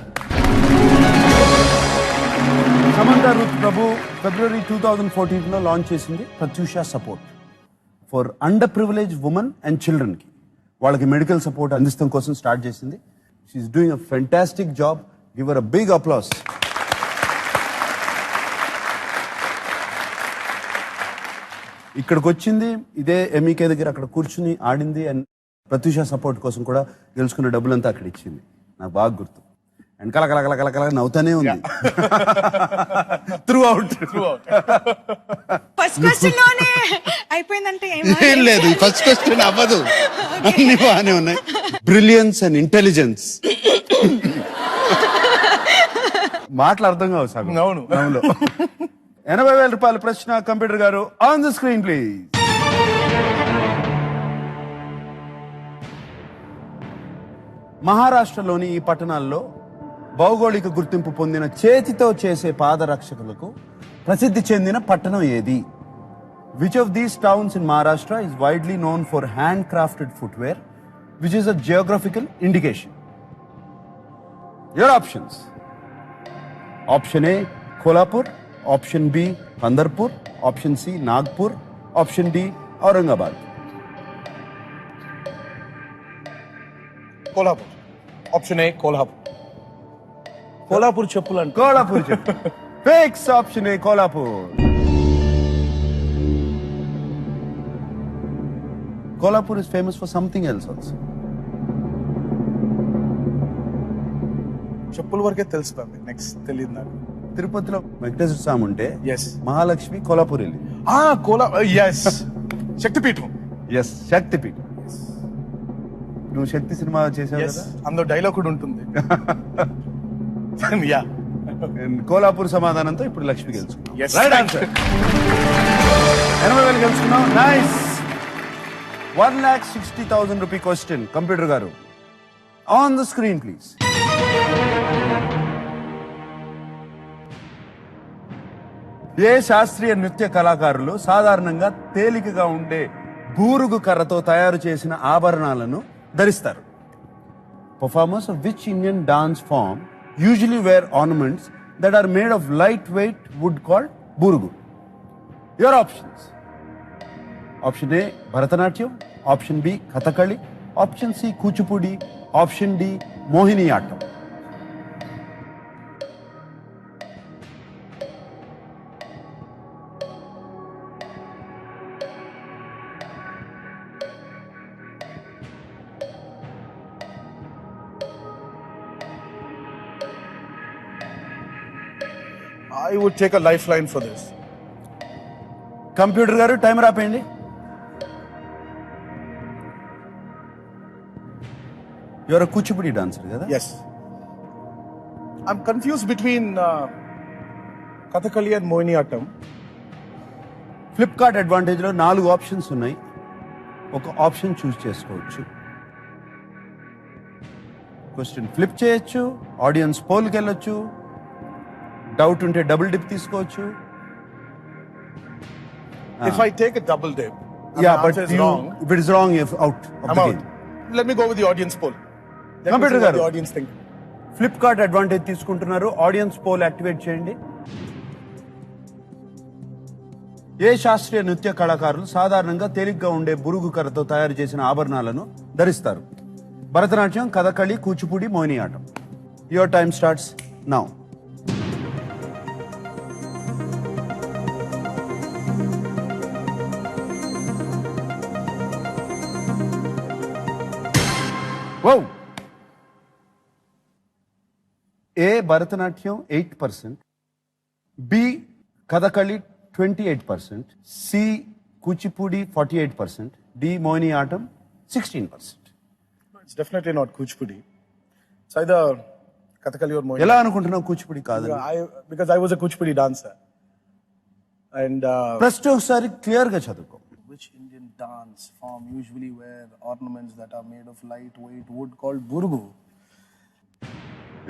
సమంత రూత్ ప్రభు ఫిబ్రవరి 2014 లాంచ్ చేసింది Pratyusha support for under privilege women and children కి వాళ్ళకి మెడికల్ సపోర్ట్ అందించడం కోసం స్టార్ట్ చేసింది. She's doing a fantastic job. Give her a big applause. ఇక్కడికి వచ్చింది ఇదే ఎంఈకే దగ్గర అక్కడ కూర్చుని ఆడింది అండ్ ప్రత్యూష సపోర్ట్ కోసం కూడా గెలుచుకున్న డబ్బులంతా అక్కడ ఇచ్చింది. నాకు బాగా గుర్తు. అండ్ కలకల నవ్వుతానే ఉంది త్రూ అవుట్. ఫస్ట్ క్వశ్చన్ లోనే అయిపోయిందంటే ఏం లేదు, ఫస్ట్ క్వశ్చన్ అవ్వదు, అన్ని బాగానే ఉన్నాయి. బ్రిలియన్స్ అండ్ ఇంటెలిజెన్స్ మాటలు అర్థం కావు సార్. అవును. 80,000 రూపాయల ప్రశ్న. కంప్యూటర్ గారు ఆన్ ద స్క్రీన్ ప్లీజ్. మహారాష్ట్రలోని ఈ పట్టణాల్లో భౌగోళిక గుర్తింపు పొందిన చేతితో చేసే పాదరక్షకులకు ప్రసిద్ధి చెందిన పట్టణం ఏది? Which of these towns in Maharashtra is widely known for handcrafted footwear which is a geographical indication? Your options: option A Kolhapur, option B Pandharpur, option C Nagpur, option D Aurangabad. Kolhapur. Option A Kolhapur. Kolhapur చెప్పులు అంటే కోల్హాపూర్ చెప్పు. Fix. Option A Kolhapur. Kolhapur is famous for something else also. చెప్పుల వరకే తెలుసు బాబు, next తెలియదు నాకు. తిరుపతిలో వెంకటేశ్వర స్వామి ఉంటే Yes. మహాలక్ష్మి కోల్హాపూర్ వెళ్ళింది. ఎస్ శక్తిపీఠం. ఎస్, శక్తిపీఠ. నువ్వు శక్తి సినిమా చేసావు ఎస్ కదా. అందులో డైలాగ్ కూడా ఉంటుంది. యా And కోల్హాపూర్ సమాధానంతో ఇప్పుడు లక్ష్మి గెలుచుకున్నావు. Yes. Right answer. 80,000 గెలుచుకున్నావు. నైస్. 1,60,000 rupee question. కంప్యూటర్ గారు ఆన్ ద స్క్రీన్ ప్లీజ్. ఏ శాస్త్రీయ నృత్య కళాకారులు సాధారణంగా తేలికగా ఉండే బూరుగు కర్రతో తయారు చేసిన ఆభరణాలను ధరిస్తారు? Performers of which Indian dance form usually wear ornaments that are made of lightweight wood called burugu? Your options: option A Bharatanatyam, option B Kathakali, option C Kuchipudi, option D Mohiniyattam. I would take a lifeline for this. Computer గారు timer ఆపేయండి. Your Kuchipudi dancer కదా? Yes. I'm confused between Kathakali and Mohiniyattam. Flipkart advantage లో 4 options ఉన్నాయి. ఒక option choose చేసుకోవచ్చు. Question flip చేయొచ్చు, audience పోల్కి వెళ్ళొచ్చు, doubt ఉంటే డబుల్ డిప్ తీసుకోవచ్చు. If I take a double dip, and Yeah, the but answer is you, wrong, if it is wrong, you're out of I'm the out. game. Let me go with the audience poll. Let me Computer see what garu. the audience think. Flipkart advantage తీసుకుంటున్నారు. Audience poll activate చేయండి. ఏ శాస్త్రీయ నృత్య కళాకారులు సాధారణంగా తేలిగ్గా ఉండే బురుగు కర్రతో తయారు చేసిన ఆభరణాలను ధరిస్తారు? Bharatanatyam, Kathakali, Kuchipudi, Mohiniyattam. Your time starts now Wow. A. Bharatanatyam 8%, B. Kathakali 28%, C. Kuchipudi 48%, D. Mohiniyattam 16%. It's definitely not Kuchipudi. It's either Kathakali or Mohiniyattam. ఎలా అనుకుంటున్నావు కూచిపూడి కాదని? Because I was a Kuchipudi dancer. And ప్రశ్న ఒకసారి క్లియర్ గా చదువుకో. which Indian dance form usually wear ornaments that are made of lightweight wood called burgu?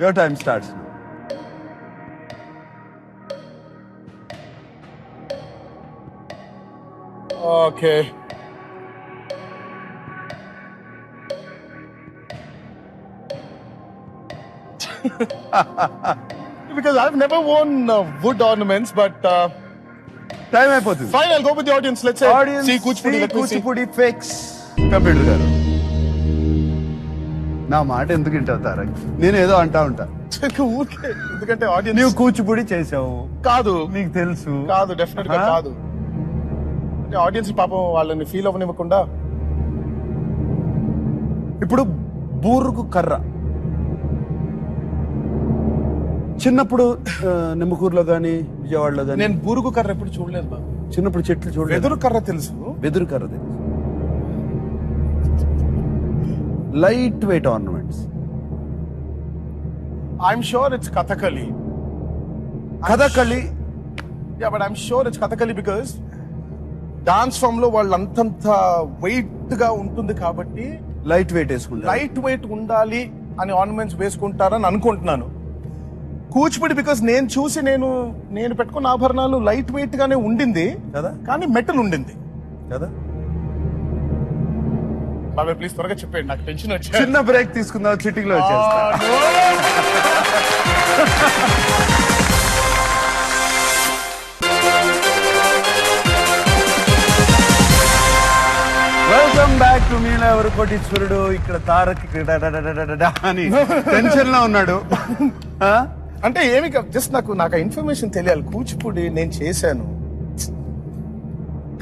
Your time starts now. Okay. Because I've never worn wood ornaments, but time అయిపోతుంది. fine, I'll go with the audience. Let's say audience see Kuchipudi. Let me see. Kuchipudi fakes. Computer గారు నా మాట ఎందుకు వింటావు తారక్? నేను ఏదో అంటా ఉంటా. ఊరికే ఎందుకంటే ఆడియన్స్ నువ్వు కూచిపూడి చేసావు, కాదు నీకు తెలుసు. కాదు డెఫినెట్ గా Huh? కాదు. అంటే ఆడియన్స్ పాపం వాళ్ళని ఫీల్ అవ్వనివ్వకుండా ఇప్పుడు బూరుకు కర్ర చిన్నప్పుడు నిమ్మకూరులో గానీ విజయవాడలో గానీ నేను బూరుగు కర్ర ఎప్పుడు చూడలేదు బాబు. చిన్నప్పుడు చెట్లు చూడలేదు. వెదురు కర్ర తెలుసు. వెదురు కర్ర తెలుసు. Light weight ornaments. I'm sure it's Kathakali. Kathakali. Yeah but I'm sure it's Kathakali because dance form లో వాళ్ళు అంతంత వెయిట్ గా ఉంటుంది కాబట్టి లైట్ వెయిట్ వేసుకుంటారు. లైట్ వెయిట్ ఉండాలి అని ఆర్నమెంట్స్ వేసుకుంటారని అనుకుంటున్నాను. కూచిపూడి బికాస్ నేను చూసి నేను పెట్టుకున్న ఆభరణాలు లైట్ వెయిట్ గానే ఉండింది కదా, కానీ మెటల్ ఉండింది కదా. బాబాయ్ ప్లీజ్ త్వరగా చెప్పండి, నాకు టెన్షన్ వచ్చింది. చిన్న బ్రేక్ తీసుకుందాం, చిటింగ్ లో వచ్చేస్తా. వెల్కమ్ బ్యాక్ టు మీలో ఎవరు కోటీశ్వరుడు. ఇక్కడ తారక్ అని టెన్షన్ లో ఉన్నాడు. అంటే ఏమి జస్ట్ నాకు ఇన్ఫర్మేషన్ తెలియాలి. కూచిపూడి నేను చేశాను,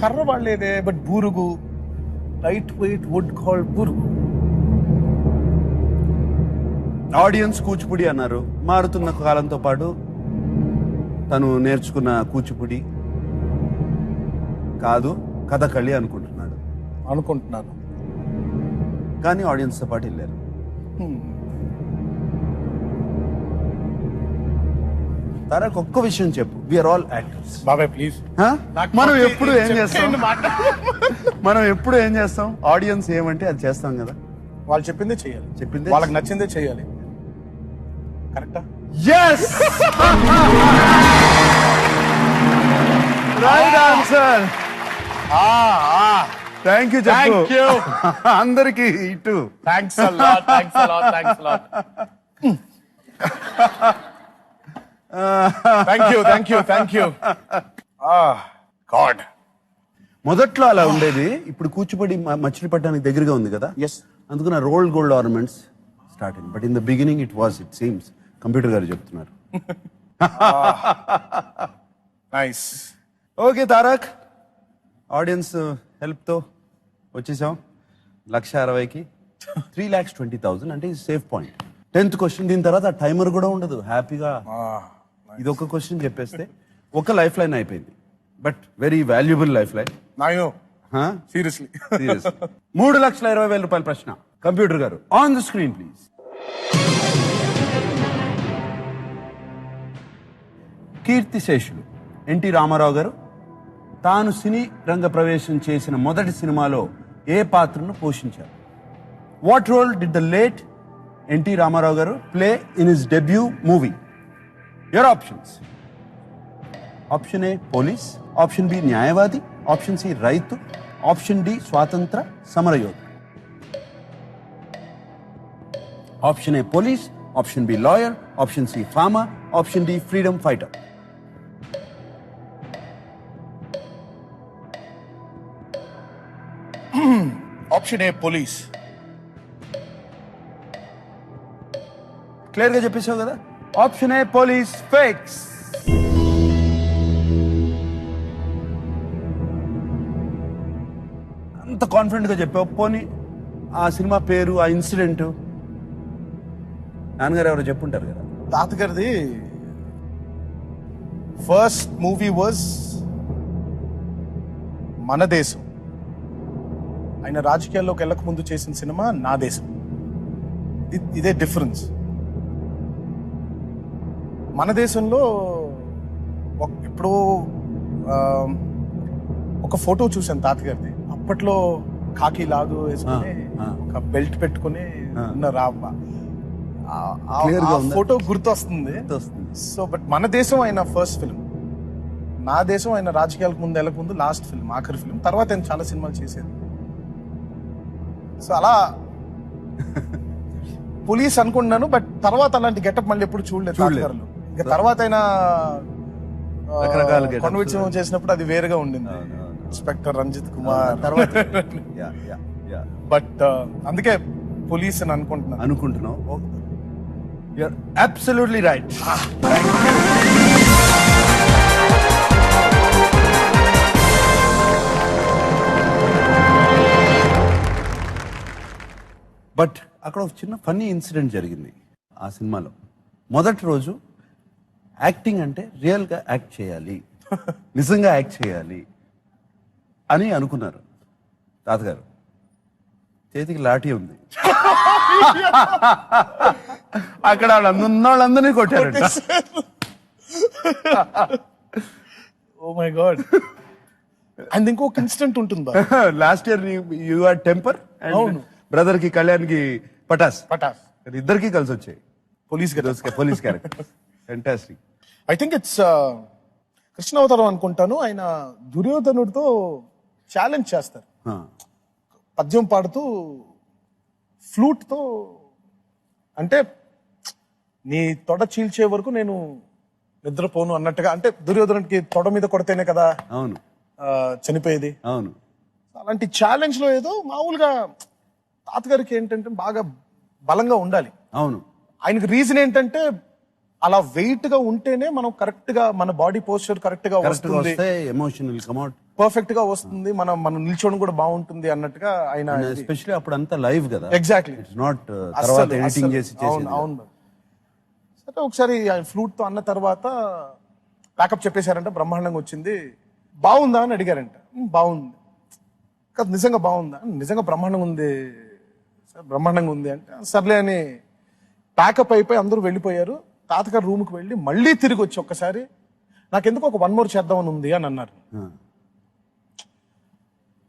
కర్ర వాళ్ళేదే, బట్ బూరుగు లైట్ వెయిట్ వుడ్ కాల్డ్ బూరుగు. ఆడియన్స్ కూచిపూడి అన్నారు. మారుతున్న కాలంతో పాటు తను నేర్చుకున్న కూచిపూడి కాదు కథకళి అనుకుంటున్నాను. కానీ ఆడియన్స్ తో పాటు వెళ్ళారు. తారక్ ఒక్క విషయం చెప్పు, వీఆర్ ఆల్ యాక్టర్స్. బాబాయ్ ప్లీజ్. మనం ఎప్పుడు ఏం చేస్తాం? మనం ఎప్పుడు ఏం చేస్తాం? ఆడియన్స్ ఏమంటే అది చేస్తాం కదా. వాళ్ళు చెప్పిందే చేయాలి, చెప్పిందే వాళ్ళకి నచ్చిందే చేయాలి. కరెక్టా? yes right answer. Thank you చెప్పు. Thank you. అందరికి ఇటు thanks a lot, thanks a lot, thanks a lot. Thank you. God. మొదట్లో అలా ఉండేది. ఇప్పుడు కూచిపూడి మచిలీపట్నానికి దగ్గరగా ఉంది కదా. ఎస్. అందుకని రోల్డ్ గోల్డ్ ఆర్నమెంట్స్ స్టార్ట్ అయింది. But in the beginning it seems computer గారు చెప్తున్నారు. Nice. Okay Tarak, audience help తో వచ్చేసాం 1,60,000కి. 3,20,000 అంటే సేఫ్ పాయింట్. 10th question. దీని తర్వాత టైమర్ కూడా ఉండదు. హ్యాపీగా ఇది ఒక క్వశ్చన్ చెప్పేస్తే ఒక లైఫ్ లైన్ అయిపోయింది. But very valuable life line. నాయో సీరియస్లీ. 3,20,000 ప్రశ్న. కంప్యూటర్ గారు ఆన్ ద స్క్రీన్ ప్లీజ్. కీర్తిశేషులు ఎన్టీ రామారావు గారు తాను సినీ రంగ ప్రవేశం చేసిన మొదటి సినిమాలో ఏ పాత్రను పోషించారు? What role did the late NT Rama Rao గారు play in his debut movie? Your options. Option A police, option B న్యాయవాది, ఆప్షన్ సి రైతు, ఆప్షన్ డి స్వాతంత్ర సమరయోధుడు. Option A police, option B lawyer, option C farmer, option D freedom fighter. Option A police. Clear గా చెప్పేసావు కదా. Option A police fix. అంత confident గా చెప్పావు. పోనీ ఆ సినిమా పేరు, ఆ ఇన్సిడెంట్ నాన్నగారు ఎవరో చెప్పుంటారు కదా. తాతగారిది ఫస్ట్ మూవీ వాజ్ మన దేశం. ఆయన రాజకీయాల్లోకి వెళ్ళక ముందు చేసిన సినిమా నా దేశం. ఇదే డిఫరెన్స్. మన దేశంలో ఎప్పుడో ఒక ఫోటో చూశాను తాతగారిది. అప్పట్లో కాకి లాగు వేసుకుని ఒక బెల్ట్ పెట్టుకుని ఉన్నారు. Clear గా ఉందా? ఫోటో గుర్తొస్తుంది. సో బట్ మన దేశం ఆయన ఫస్ట్ ఫిల్మ్. నా దేశం ఆయన రాజకీయాలకు ముందు వెళ్ళక ముందు లాస్ట్ ఫిల్మ్, ఆఖరి ఫిల్మ్. తర్వాత ఆయన చాలా సినిమాలు చేసేది. సో అలా పోలీస్ అనుకున్నాను. బట్ తర్వాత అలాంటి గెటప్ మళ్ళీ ఎప్పుడు చూడలేదు తాతగారులో. ఇంకా తర్వాత ఆయన రకరకాల getups. కొండవిచ్చం చేసినప్పుడు అది వేరుగా ఉండింది. ఇన్స్పెక్టర్ రంజిత్ కుమార్ తర్వాత బట్ అందుకే పోలీస్ అని అనుకుంటున్నావు. You're absolutely right. బట్ అక్కడ ఒక చిన్న ఫన్నీ ఇన్సిడెంట్ జరిగింది ఆ సినిమాలో. మొదటి రోజు యాక్టింగ్ అంటే రియల్గా యాక్ట్ చేయాలి, నిజంగా యాక్ట్ చేయాలి అని అనుకున్నారు తాతగారు. చేతికి లాఠీ ఉంది. అక్కడ ఉన్నోళ్ళందరినీ కొట్టారు. Oh my God. అండ్ ఇంకొక ఇన్సిడెంట్ ఉంటుంది. Last year you are Temper and brother కి కళ్యాణ్ కి పటాస్ ఇద్దరికి కలిసి వచ్చాయి. Police character fantastic. I think it's Krishnavataram అనుకుంటాను. ఆయన దుర్యోధనుడితో ఛాలెంజ్ చేస్తారు. పద్యం పాడుతూ ఫ్లూట్ తో, అంటే నీ తొడ చీల్చే వరకు నేను నిద్రపోను అన్నట్టుగా. అంటే దుర్యోధనుడికి తొడ మీద కొడితేనే కదా అవును చనిపోయేది. అవును. అలాంటి ఛాలెంజ్ లో ఏదో మామూలుగా తాతగారికి ఏంటంటే బాగా బలంగా ఉండాలి. అవును. ఆయనకి రీజన్ ఏంటంటే అలా వెయిట్ గా ఉంటేనే మనం కరెక్ట్ గా మన బాడీ పోస్చర్ కరెక్ట్ గా వస్తుంది, ఎమోషనల్ కమౌట్ పర్ఫెక్ట్ గా వస్తుంది, మనం నిల్చోవడం కూడా బాగుంటుంది అన్నట్టుగా ఆయన. ఎస్పెషల్లీ అప్పుడు అంతా లైవ్ కదా. ఎగ్జాక్ట్లీ. ఇట్స్ నాట్ తర్వాత ఎడిటింగ్ చేసి చేసేది. అవును. సరే ఒకసారి ఆయన ఫ్లూట్ తో అన్న తర్వాత ప్యాకప్ చెప్పేశారంట. బ్రహ్మాండంగా వచ్చింది. బాగుందా అని అడిగారంట. బాగుంది. కాదు నిజంగా బాగుందా? నిజంగా బ్రహ్మాండంగా ఉంది సార్, బ్రహ్మాండంగా ఉంది అంటే సర్లే అని ప్యాకప్ అయిపోయి అందరూ వెళ్ళిపోయారు. తాతగారు రూమ్కి వెళ్ళి మళ్ళీ తిరిగి వచ్చి ఒక్కసారి నాకెందుకు ఒక 1 more చేద్దామని ఉంది అని అన్నారు.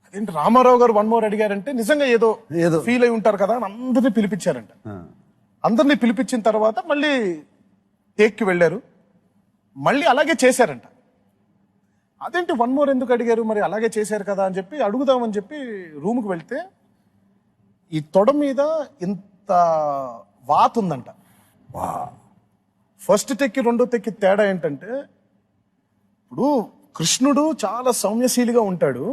అదేంటి రామారావు గారు 1 more అడిగారంటే నిజంగా ఏదో ఫీల్ అయి ఉంటారు కదా అని అందరినీ పిలిపించారంట. అందరినీ పిలిపించిన తర్వాత మళ్ళీ టేక్కి వెళ్ళారు. మళ్ళీ అలాగే చేశారంట. అదేంటి 1 more ఎందుకు అడిగారు, మరి అలాగే చేశారు కదా అని చెప్పి అడుగుదామని చెప్పి రూమ్కి వెళ్తే ఈ తొడ మీద ఇంత వాత్ ఉందంట. ఫస్ట్ టెక్కి రెండో టెక్కి తేడా ఏంటంటే, ఇప్పుడు కృష్ణుడు చాలా సౌమ్యశీలిగా ఉంటాడు.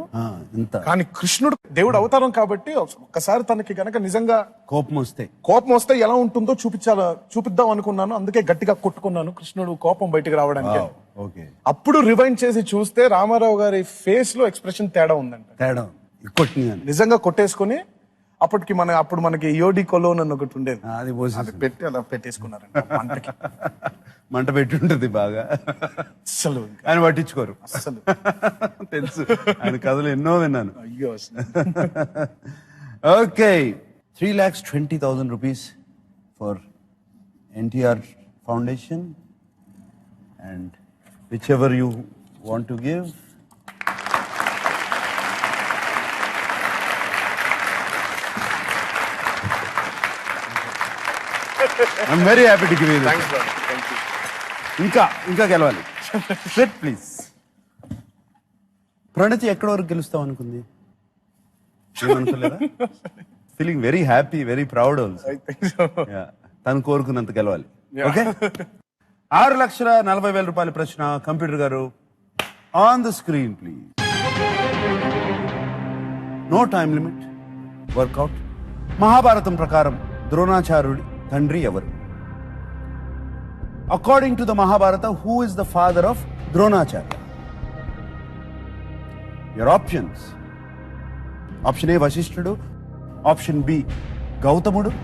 కానీ కృష్ణుడు దేవుడు అవతారం కాబట్టి ఒక్కసారి తనకి గనక నిజంగా కోపం వస్తే ఎలా ఉంటుందో చూపిద్దాం అనుకున్నాను. అందుకే గట్టిగా కొట్టుకున్నాను కృష్ణుడు కోపం బయటికి రావడానికి. అప్పుడు రివైండ్ చేసి చూస్తే రామారావు గారి ఫేస్ లో ఎక్స్ప్రెషన్ తేడా ఉందంట. నిజంగా కొట్టేసుకుని అప్పుడు మనకి యోడి కొలోన్ అని ఒకటి ఉండేది, అది పెట్టి అలా పెట్టేసుకున్నారంట. మంట పెట్టి ఉంటుంది బాగా. అసలు ఆయన పట్టించుకోరు అసలు. తెలుసు, ఆయన కథలు ఎన్నో విన్నాను. అయ్యో. Okay, 3,20,000 rupees for NTR foundation and which ever you want to give. I'm very happy to give you this. Thanks, brother. Thank you. ఇంకా గెలవాలి. SIT please. ప్రణతి ఎక్కడ వరకు గెలుస్తావు అనుకుంది? ఏమనుకోలేదా? Feeling very happy, very proud also. I think so. తను కోరుకున్నంత గెలవాలి. Yeah. Okay. 6,40,000 రూపాయల ప్రశ్న. కంప్యూటర్ గారు on the screen please. No time limit. Work out. Mahabharatam ప్రకారం ద్రోణాచార్యుడి తండ్రి ఎవరు? According to the Mahabharata, who is the father of Dronacharya? Your options. Option A, Vasishtudu. Option B, Gautamudu.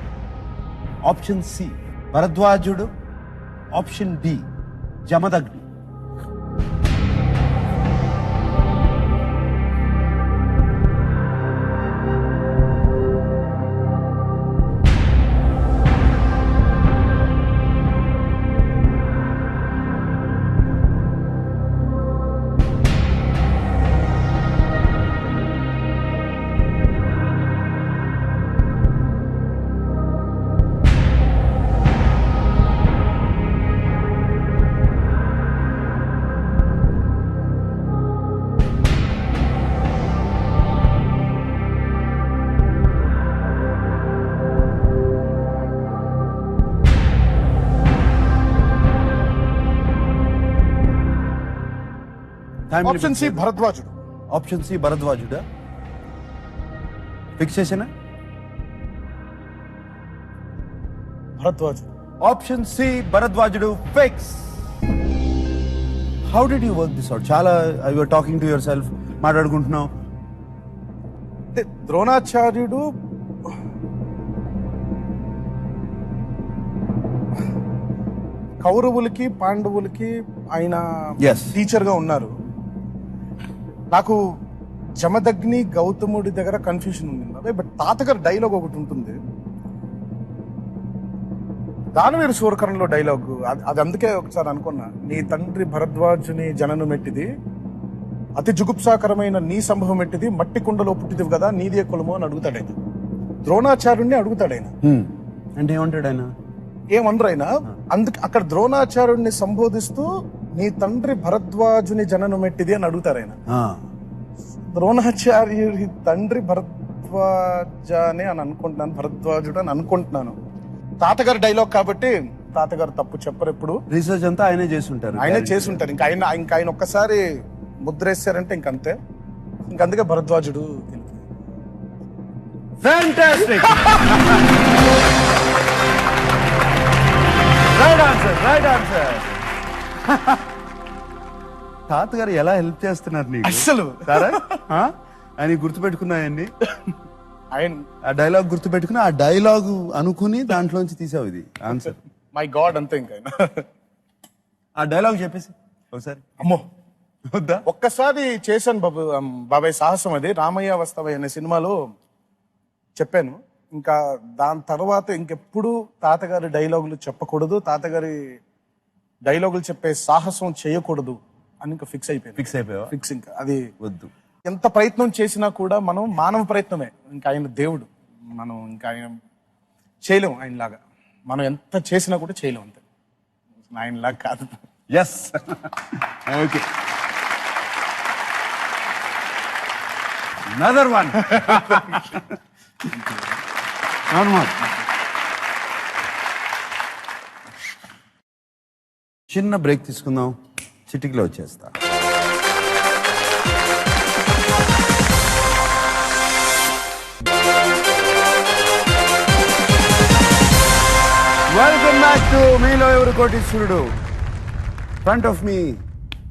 Option C, Bharadwajudu. Option D, Jamadagni. Option C భరద్వాజుడు. Option C భరద్వాజుడా? Fix చేసేనా? భరద్వాజుడు. Option C భరద్వాజుడు fix. How did you work this out? చాలా you are talking to your సెల్ఫ్, మాట్లాడుకుంటున్నావు. అంటే ద్రోణాచార్యుడు కౌరవులకి పాండవులకి ఆయన Yes. టీచర్ గా ఉన్నారు. నాకు జమదగ్ని గౌతముడి దగ్గర కన్ఫ్యూషన్ ఉంది. బట్ తాతగారు డైలాగ్ ఒకటి ఉంటుంది, దానవీర శూరకర్ణలో డైలాగ్. అది అందుకే ఒకసారి అనుకున్నా, నీ తండ్రి భరద్వాజుని జననం ఎట్టిది, అతి జుగుప్సాకరమైన నీ సంభవం ఎట్టిది, మట్టి కుండలో పుట్టిదివి కదా, నీదే కులము అని అడుగుతాడు ఆయన. ద్రోణాచార్యుడిని అడుగుతాడు ఆయన. అంటే ఏమంటాడు ఆయన? ఏమనరు ఆయన. అందుకే అక్కడ ద్రోణాచార్యుడిని సంబోధిస్తూ నీ తండ్రి భరద్వాజుని జననం ఎట్టిది అని అడుగుతారు ఆయన. ద్రోణాచార్యుడి తండ్రి భరద్వాజనే అని అనుకుంటున్నాను, భరద్వాజుడు అని అనుకుంటున్నాను. తాతగారు డైలాగ్ కాబట్టి తాతగారు తప్పు చెప్పరు. ఎప్పుడు రీసెర్చ్ అంతా ఆయనే చేసుంటారు. ఆయనే చేసుంటారు. ఇంకా ఆయన ఒక్కసారి ముద్రేశారంటే ఇంకంతే. ఇంకందుకే భరద్వాజుడు. Fantastic! Right answer. తాతగారు ఎలా హెల్ప్ చేస్తున్నారు నీకు అస్సలు ఆయన గుర్తుపెట్టుకున్నాయండి. ఆయన ఆ డైలాగ్ గుర్తుపెట్టుకుని ఆ డైలాగ్ అనుకుని దాంట్లోంచి తీసావు ఇది ఆన్సర్. మై గాడ్ అంతే. ఇంకా ఆ డైలాగ్ చెప్పేసి ఒకసారి. అమ్మో వద్దా? ఒక్కసారి చేశాను బాబాయ్ సాహసం. అది రామయ్య వస్తావయ్య అనే సినిమాలో చెప్పాను. ఇంకా దాని తర్వాత ఇంకెప్పుడు తాతగారి డైలాగులు చెప్పకూడదు, తాతగారి డైలాగులు చెప్పే సాహసం చేయకూడదు అని ఇంకా ఫిక్స్ అయిపోయావా? ఫిక్స్. ఇంకా అది వద్దు. ఎంత ప్రయత్నం చేసినా కూడా మనం మానవ ప్రయత్నమే. ఇంకా ఆయన దేవుడు, మనం ఇంకా ఆయన చేయలేం ఆయనలాగా. మనం ఎంత చేసినా కూడా చేయలేం. అంతే, ఆయనలాగా కాదు. ఎస్. Okay, another one. చిన్న బ్రేక్ తీసుకుందాం, చిటికలో వచ్చేస్తా. వెల్కమ్ బ్యాక్ టు మీలో ఎవరు కోటీశ్వరుడు. Front of me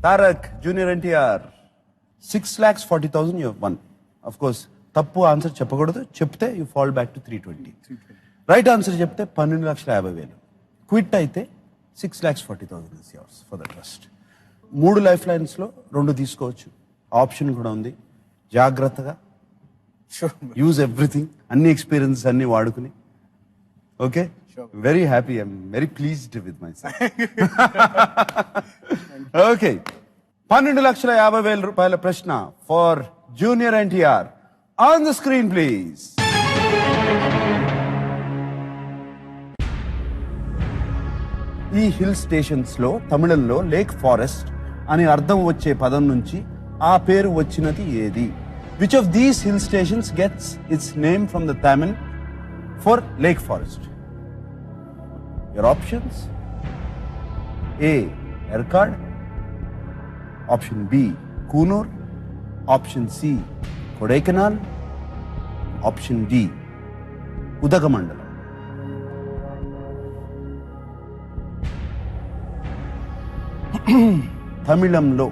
Tarak junior NTR. 6,40,000 you have won. Of course, తప్పు ఆన్సర్ చెప్పకూడదు, చెప్తే you fall back to 320. Right answer చెప్తే 12,50,000. క్విట్ అయితే 6,40,000 is yours for the trust. 3 life lines లో 2 తీసుకోవచ్చు. ఆప్షన్ కూడా ఉంది. జాగ్రత్తగా యూజ్ ఎవ్రీథింగ్, అన్ని ఎక్స్పీరియన్స్ అన్ని వాడుకుని. Okay, very happy, I'm very pleased with my self. Okay, 12,50,000 రూపాయల ప్రశ్న for junior NTR. On the screen please. ఈ హిల్ స్టేషన్స్ లో తమిళంలో లేక్ ఫారెస్ట్ అని అర్థం వచ్చే పదం నుంచి ఆ పేరు వచ్చినది ఏది? Which of these hill stations gets its name from the Tamil for lake forest? Your options: A Yercaud, option B Coonoor, option C Kodaikanal, option D Udagamandalam. తమిళంలో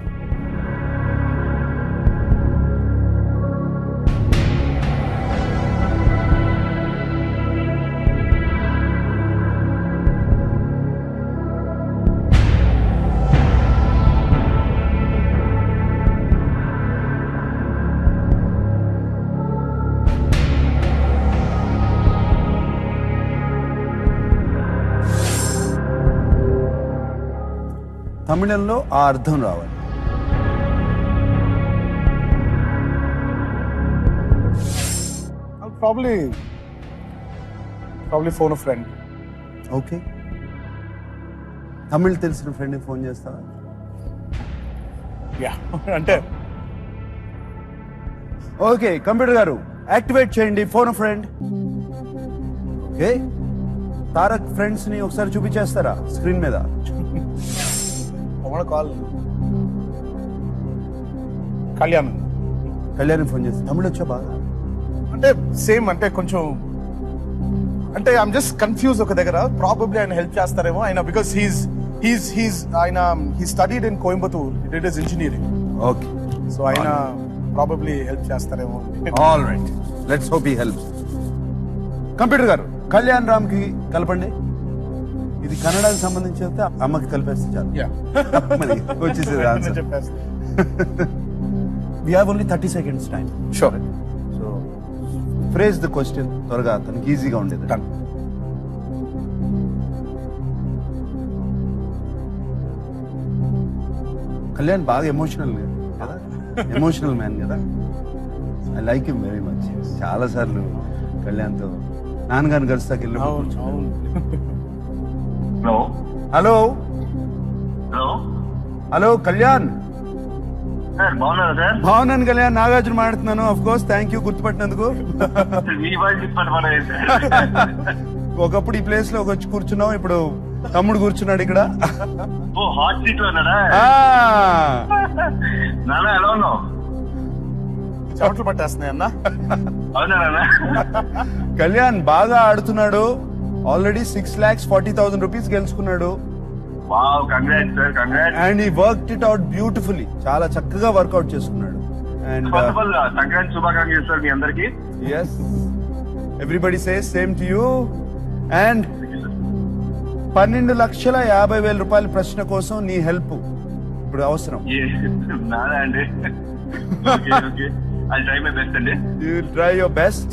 తమిళంలో ఆ అర్థం రావాలి. Probably phone friend. Okay, Tamil తెలిసిన ఫ్రెండ్కి ఫోన్ చేస్తావా? యా అంటే ఓకే, కంప్యూటర్ గారు యాక్టివేట్ చేయండి phone friend. Okay, Tarak friends ని ఒకసారి చూపించేస్తారా స్క్రీన్ మీద? కాల్ కళ్యాణ్ ఫోన్ చేస్తా. తమిళ్ వచ్చా బాగా? అంటే సేమ్, అంటే కొంచెం అంటే ఐఎమ్ జస్ట్ కన్ఫ్యూజ్ ఒక దగ్గర. ప్రాబబ్లీ ఆయన హెల్ప్ చేస్తారేమో ఆయన, బికాస్ ఆయన he studied in Coimbatore, he did his engineering. Okay, so ఆయన ప్రాబబ్లీ హెల్ప్ చేస్తారేమో. All right, let's hope he help. Computer గారు కళ్యాణ్ రామ్ కి కలపండి. ఇది కన్నడకి సంబంధించి అయితే అమ్మకి కలిపేస్తే చాలు. Yeah. మరి వచ్చేసేది ఆన్సర్. చెప్పేస్తా. We have only 30 seconds time. Sure. So phrase the question త్వరగా, తనకి ఈజీగా ఉండేది. Done. కళ్యాణ్ బాగా ఎమోషనల్ కదా, ఎమోషనల్ మ్యాన్ కదా. I like him very much. చాలా సార్లు కళ్యాణ్తో నాన్నగారిని కలుస్తాకి వెళ్ళి. అవును, అవును. Hello hello hello hello Kalyan. Sir బాగున్నారా సార్? భావనాన్ కళ్యాణ్, నాగార్జున మాట్లాడుతున్నాను. ఆఫ్ కోర్స్, థ్యాంక్ యూ గుర్తుపట్టినందుకు. మీ వాయిస్ ఇప్పటి మన ఒకప్పుడు ఈ ప్లేస్ లో వచ్చి కూర్చున్నాం, ఇప్పుడు తమ్ముడు కూర్చున్నాడు ఇక్కడ. ఓ హాట్ సీట్ లో ఉన్నాడా? ఆ, నాన్న ఎలా ఉన్నావు? చెమటలు పట్టేస్తున్నాయి అన్న. అవునా నాన్న? కళ్యాణ్ బాగా ఆడుతున్నాడు. ఆల్రెడీ 6,40,000 రూపీస్ గెలుచుకున్నాడు. Wow, congrats sir, congrats. And he worked it out beautifully. చాలా చక్కగా వర్కౌట్ చేసుకున్నాడు. And first of all Sankranti శుభాకాంక్షలు సార్ మీ అందరికి. Yes, everybody says same to you. And 12,50,000 రూపాయల ప్రశ్న కోసం నీ హెల్ప్ ఇప్పుడు అవసరం. నానా అండి. Okay okay, I try my best అండి. You will try your best.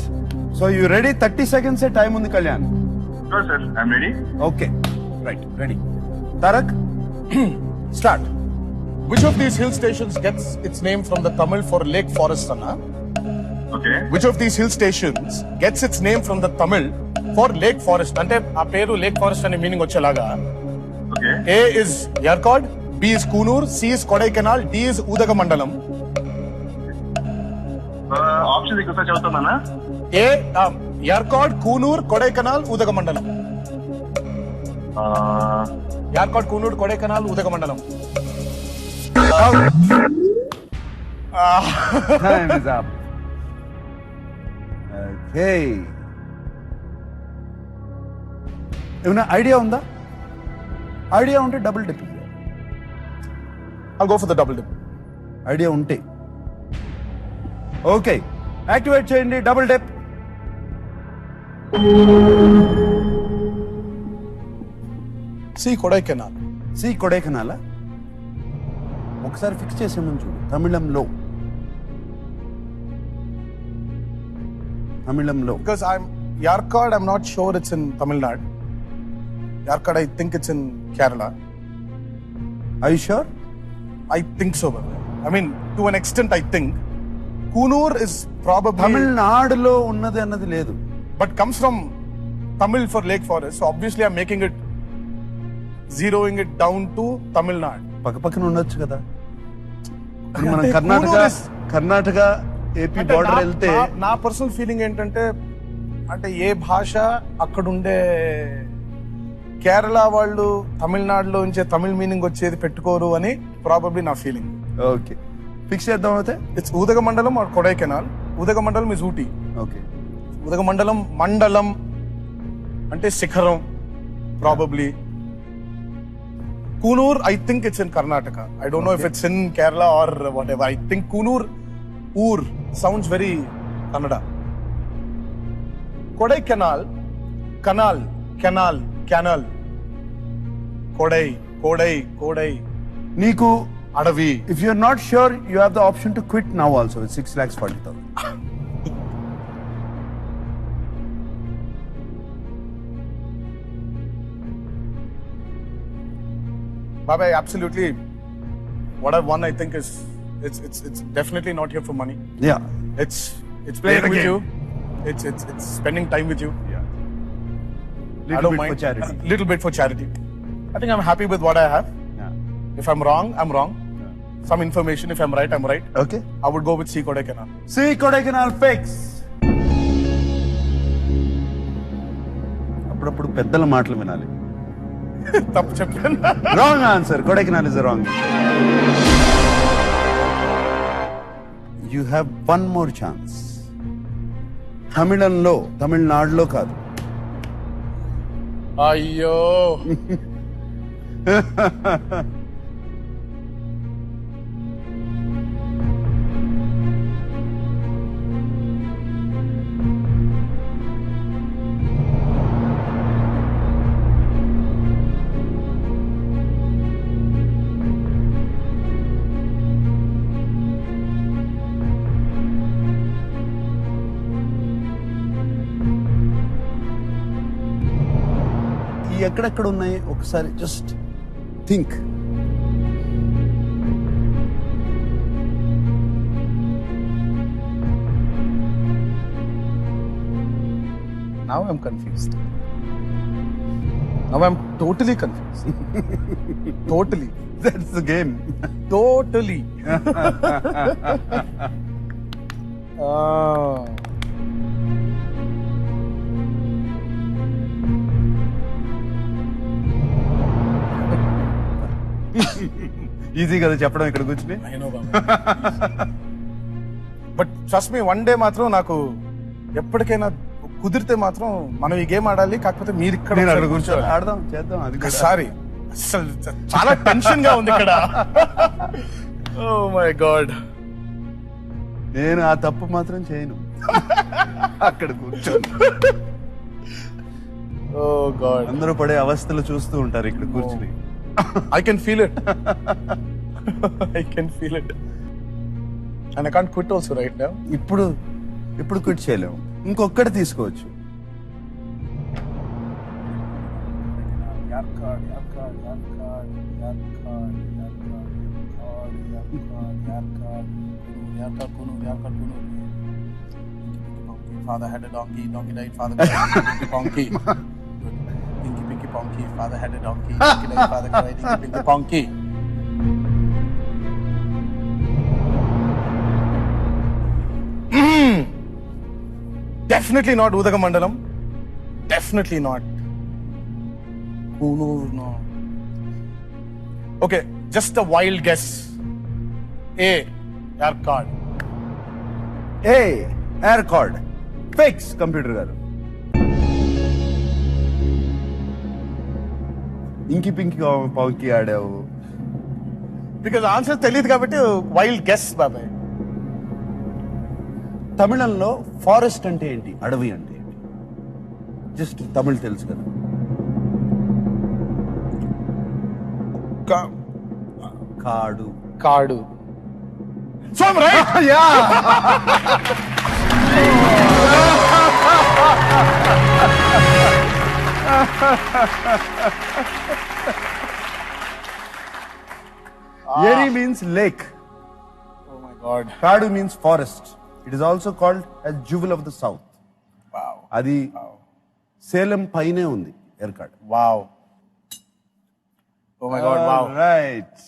So you ready? 30 seconds time ఉంది Kalyan. Sure sir, I'm ready. Okay, right, ready. Tarak, start. Which of these hill stations gets its name from the Tamil for Lake Forest, Anna? Okay. Which of these hill stations gets its name from the Tamil for Lake Forest? అంటే ఆ పేరు lake forest అనే meaning వచ్చేలాగా. Okay. A is Yarkod, B is Kunur, C is Kodaikanal, D is Udagamandalam. Option ఒకసారి చదువుతామన్నా. A Yarkod, Kunur, Kodaikanal, Udagamandalam. Yarkod, Kunur, Kodaikanal, Udagamandalam. Time is up. Okay. ఏమైనా idea ఉందా? Idea ఉంటే double dip. I'll go for the double dip. Idea ఉంటే okay, activate చేయండి double dip. C Kodaikanal. C కొడైకెనాలా? ఒకసారి fix చేసేమని చూడు. తమిళంలో Because Yarkod, I'm not sure it's in Tamil Nadu. Yarkod, I think it's in Kerala. I sure? I think so. I mean, to an extent, I think. Kunur is probably, తమిళనాడులో ఉన్నది అన్నది లేదు. but comes from Tamil for Lake Forest. So obviously, I'm making it, zeroing it down to Tamil Nadu. పక్కన ఉండొచ్చు కదా. ఇప్పుడు మనం Kunur is- Karnataka AP అంటే బార్డర్ వెళ్తే నా పర్సనల్ ఫీలింగ్ ఏంటంటే, అంటే ఏ భాష అక్కడుండే కేరళ వాళ్ళు తమిళనాడులో ఉంచే తమిళ్ మీనింగ్ వచ్చేది పెట్టుకోరు అని ప్రాబబ్లీ నా ఫీలింగ్. ఓకే, ఫిక్స్ చేద్దాం అయితే. It's Udagamandalam or Kodaikanal. Udagamandalam is Ooty. Okay, Udagamandalam, మండలం అంటే శిఖరం probably. Kunur, I think it's in Karnataka. I don't know if it's in Kerala or whatever. I think Kunur, Ur sounds very Kannada. Kodaikanal, canal, canal, canal. Kodai, నీకు Adavi. if you're not sure, you have the option to quit now also with 6,40,000. Baba, absolutely. What I've won, I think, is it's definitely not here for money. Yeah. It's playing Play the with game. you. It's spending time with you. I Little don't bit mind. for charity. A little bit for charity. I think I'm happy with what I have. Yeah. If I'm wrong, I'm wrong. Some information. If I'm right, I'm right. Okay. I would go with C Kodaikanal. See Kodaikanal fix. అప్పుడప్పుడు పెద్దల మాటలు వినాలి. తప్పు చెప్పాను. Wrong answer. Kodaikanal is wrong. You have one more chance. తమిళనాడులో కాదు. అయ్యో. ఈ ఎక్కడెక్కడ ఉన్నాయి ఒకసారి just think. Now I'm confused. Now I'm totally confused. Totally. That's the game. Totally. Ah. Easy కదా చెప్పడం ఇక్కడ కూర్చుని. I know, Baba. But trust me, one day మాత్రం నాకు ఎప్పటికైనా కుదిరితే మాత్రం మనం ఈ గేమ్ ఆడాలి. కాకపోతే మీరు ఇక్కడ నేను అక్కడ ఒకసారి కూర్చోవాలి. ఆడదాం, చేద్దాం. అది కూడా. ఒకసారి అసలు చాలా టెన్షన్ గా ఉంది ఇక్కడ. Oh my god. నేను ఆ తప్పు మాత్రం చేయను. అక్కడ కూర్చో. Oh god. అందరూ పడే అవస్థలు చూస్తూ ఉంటారు ఇక్కడ కూర్చుని. I can feel it. I can feel it. And I can't quit also right now. ఇప్పుడు క్విట్ చేయలేము. ఇంకొక్కటి తీసుకోవచ్చు. Father had a donkey, donkey died, father died, pinky ponky. Pinky ponky, father had a donkey, donkey died, father died, pinky ponky. Definitely not Udagamandalam. Definitely not. Kunur, no. Okay, just a wild guess. A. Yarkad. A air card fix. Computer గారు ఇంకి Pinky పావుకి ఆడావు. Because answer తెలియదు కాబట్టి wild guess, బాబాయ్. తమిళంలో forest అంటే ఏంటి, అడవి అంటే ఏంటి? జస్ట్ తమిళ్ తెలుసు కదా. కాడు. కాడు. So I'm right. Yeri means lake. Oh my God. Kadu means forest. It is also called as jewel of the south. Wow. అది సేలం పైనే ఉంది Yercaud. Wow. Oh my God. Wow. Right.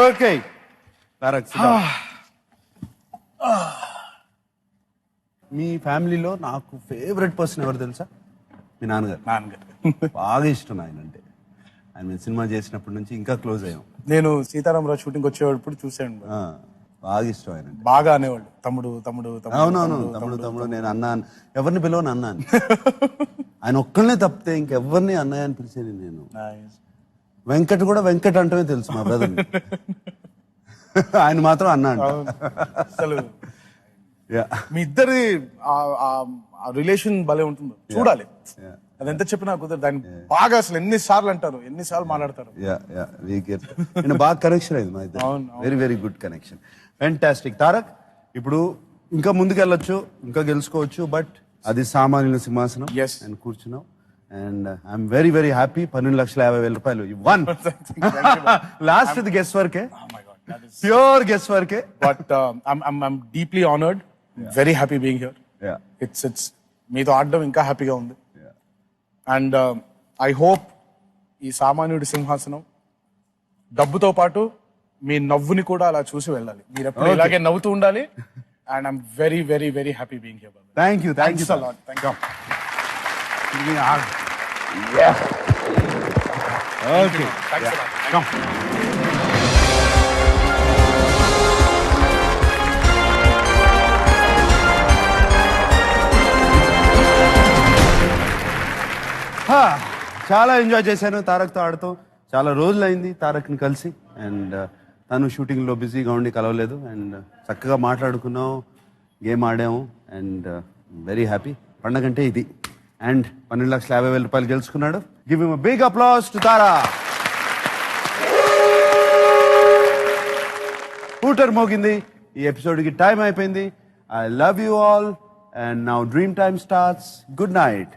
Okay. మీ ఫ్యామిలీలో నాకు ఫేవరెట్ పర్సన్ ఎవరు తెలుసా? మీ నాన్నగారు. బాగా ఇష్టం ఆయన అంటే. ఆయన మేము సినిమా చేసినప్పటి నుంచి ఇంకా క్లోజ్ అయ్యాం. నేను సీతారామరాజు షూటింగ్ వచ్చేటప్పుడు చూసాను. బాగా ఇష్టం ఆయన అంటే. బాగా అనేవాళ్ళు తమ్ముడు తమ్ముడు అవునవును, తమ్ముడు తమ్ముడు నేను అన్నాను, ఎవరిని పిలవను అన్నాను. ఆయన ఒక్కళ్ళనే తప్పితే ఇంకెవరిని అన్నయ్య అని పిలిచేది నేను. Nice. వెంకట్ కూడా వెంకట్ అంటమే తెలుసు మా బ్రదర్. ఆయన మాత్రం అన్నా అంట. అసలు Yeah. మీ ఇద్దరి రిలేషన్ భలే ఉంటుంది, చూడాలి. Yeah. అది ఎంత చెప్పినా కుదరదు. దాన్ని బాగా అసలు ఎన్నిసార్లు అంటారు, ఎన్నిసార్లు మాట్లాడతారు. నేను బాగా కనెక్షన్ అయింది మా ఇద్దరు. అవును, very very good connection. Fantastic. Tarak, ఇప్పుడు ఇంకా ముందుకెళ్ళొచ్చు, ఇంకా గెలుచుకోవచ్చు, బట్ అది సామాన్యుల సింహాసనం. Yes. అండ్ కూర్చున్నావు. And I'm very very happy. 12,50,000 రూపాయలు వన్. లాస్ట్ ఇది గెస్ వర్కే, Oh my God, that is... pure guess వర్కే. But I'm deeply honored. Very happy being here. It's మీతో ఆడడం ఇంకా హ్యాపీగా ఉంది. అండ్ ఐ హోప్ ఈ సామాన్యుడి సింహాసనం డబ్బుతో పాటు మీ నవ్వుని కూడా అలా చూసి వెళ్ళాలి. మీరు ఎప్పుడు ఇలాగే నవ్వుతూ ఉండాలి. And I'm very very very happy being here. Thank you. Thank you a lot. Thank you. Okay. Thanks a lot. చాలా ఎంజాయ్ చేశాను తారక్తో ఆడుతూ. చాలా రోజులైంది తారక్ని కలిసి. అండ్ తను షూటింగ్లో బిజీగా ఉండి కలవలేదు. అండ్ చక్కగా మాట్లాడుకున్నాం, గేమ్ ఆడాము. And very happy. పండగంటే ఇది. అండ్ 12,50,000 రూపాయలు గెలుచుకున్నాడు. Give him a big applause to Tara. Hooter మోగింది. ఈ ఎపిసోడ్కి టైం అయిపోయింది. I love you all. And now dream time starts. Good night.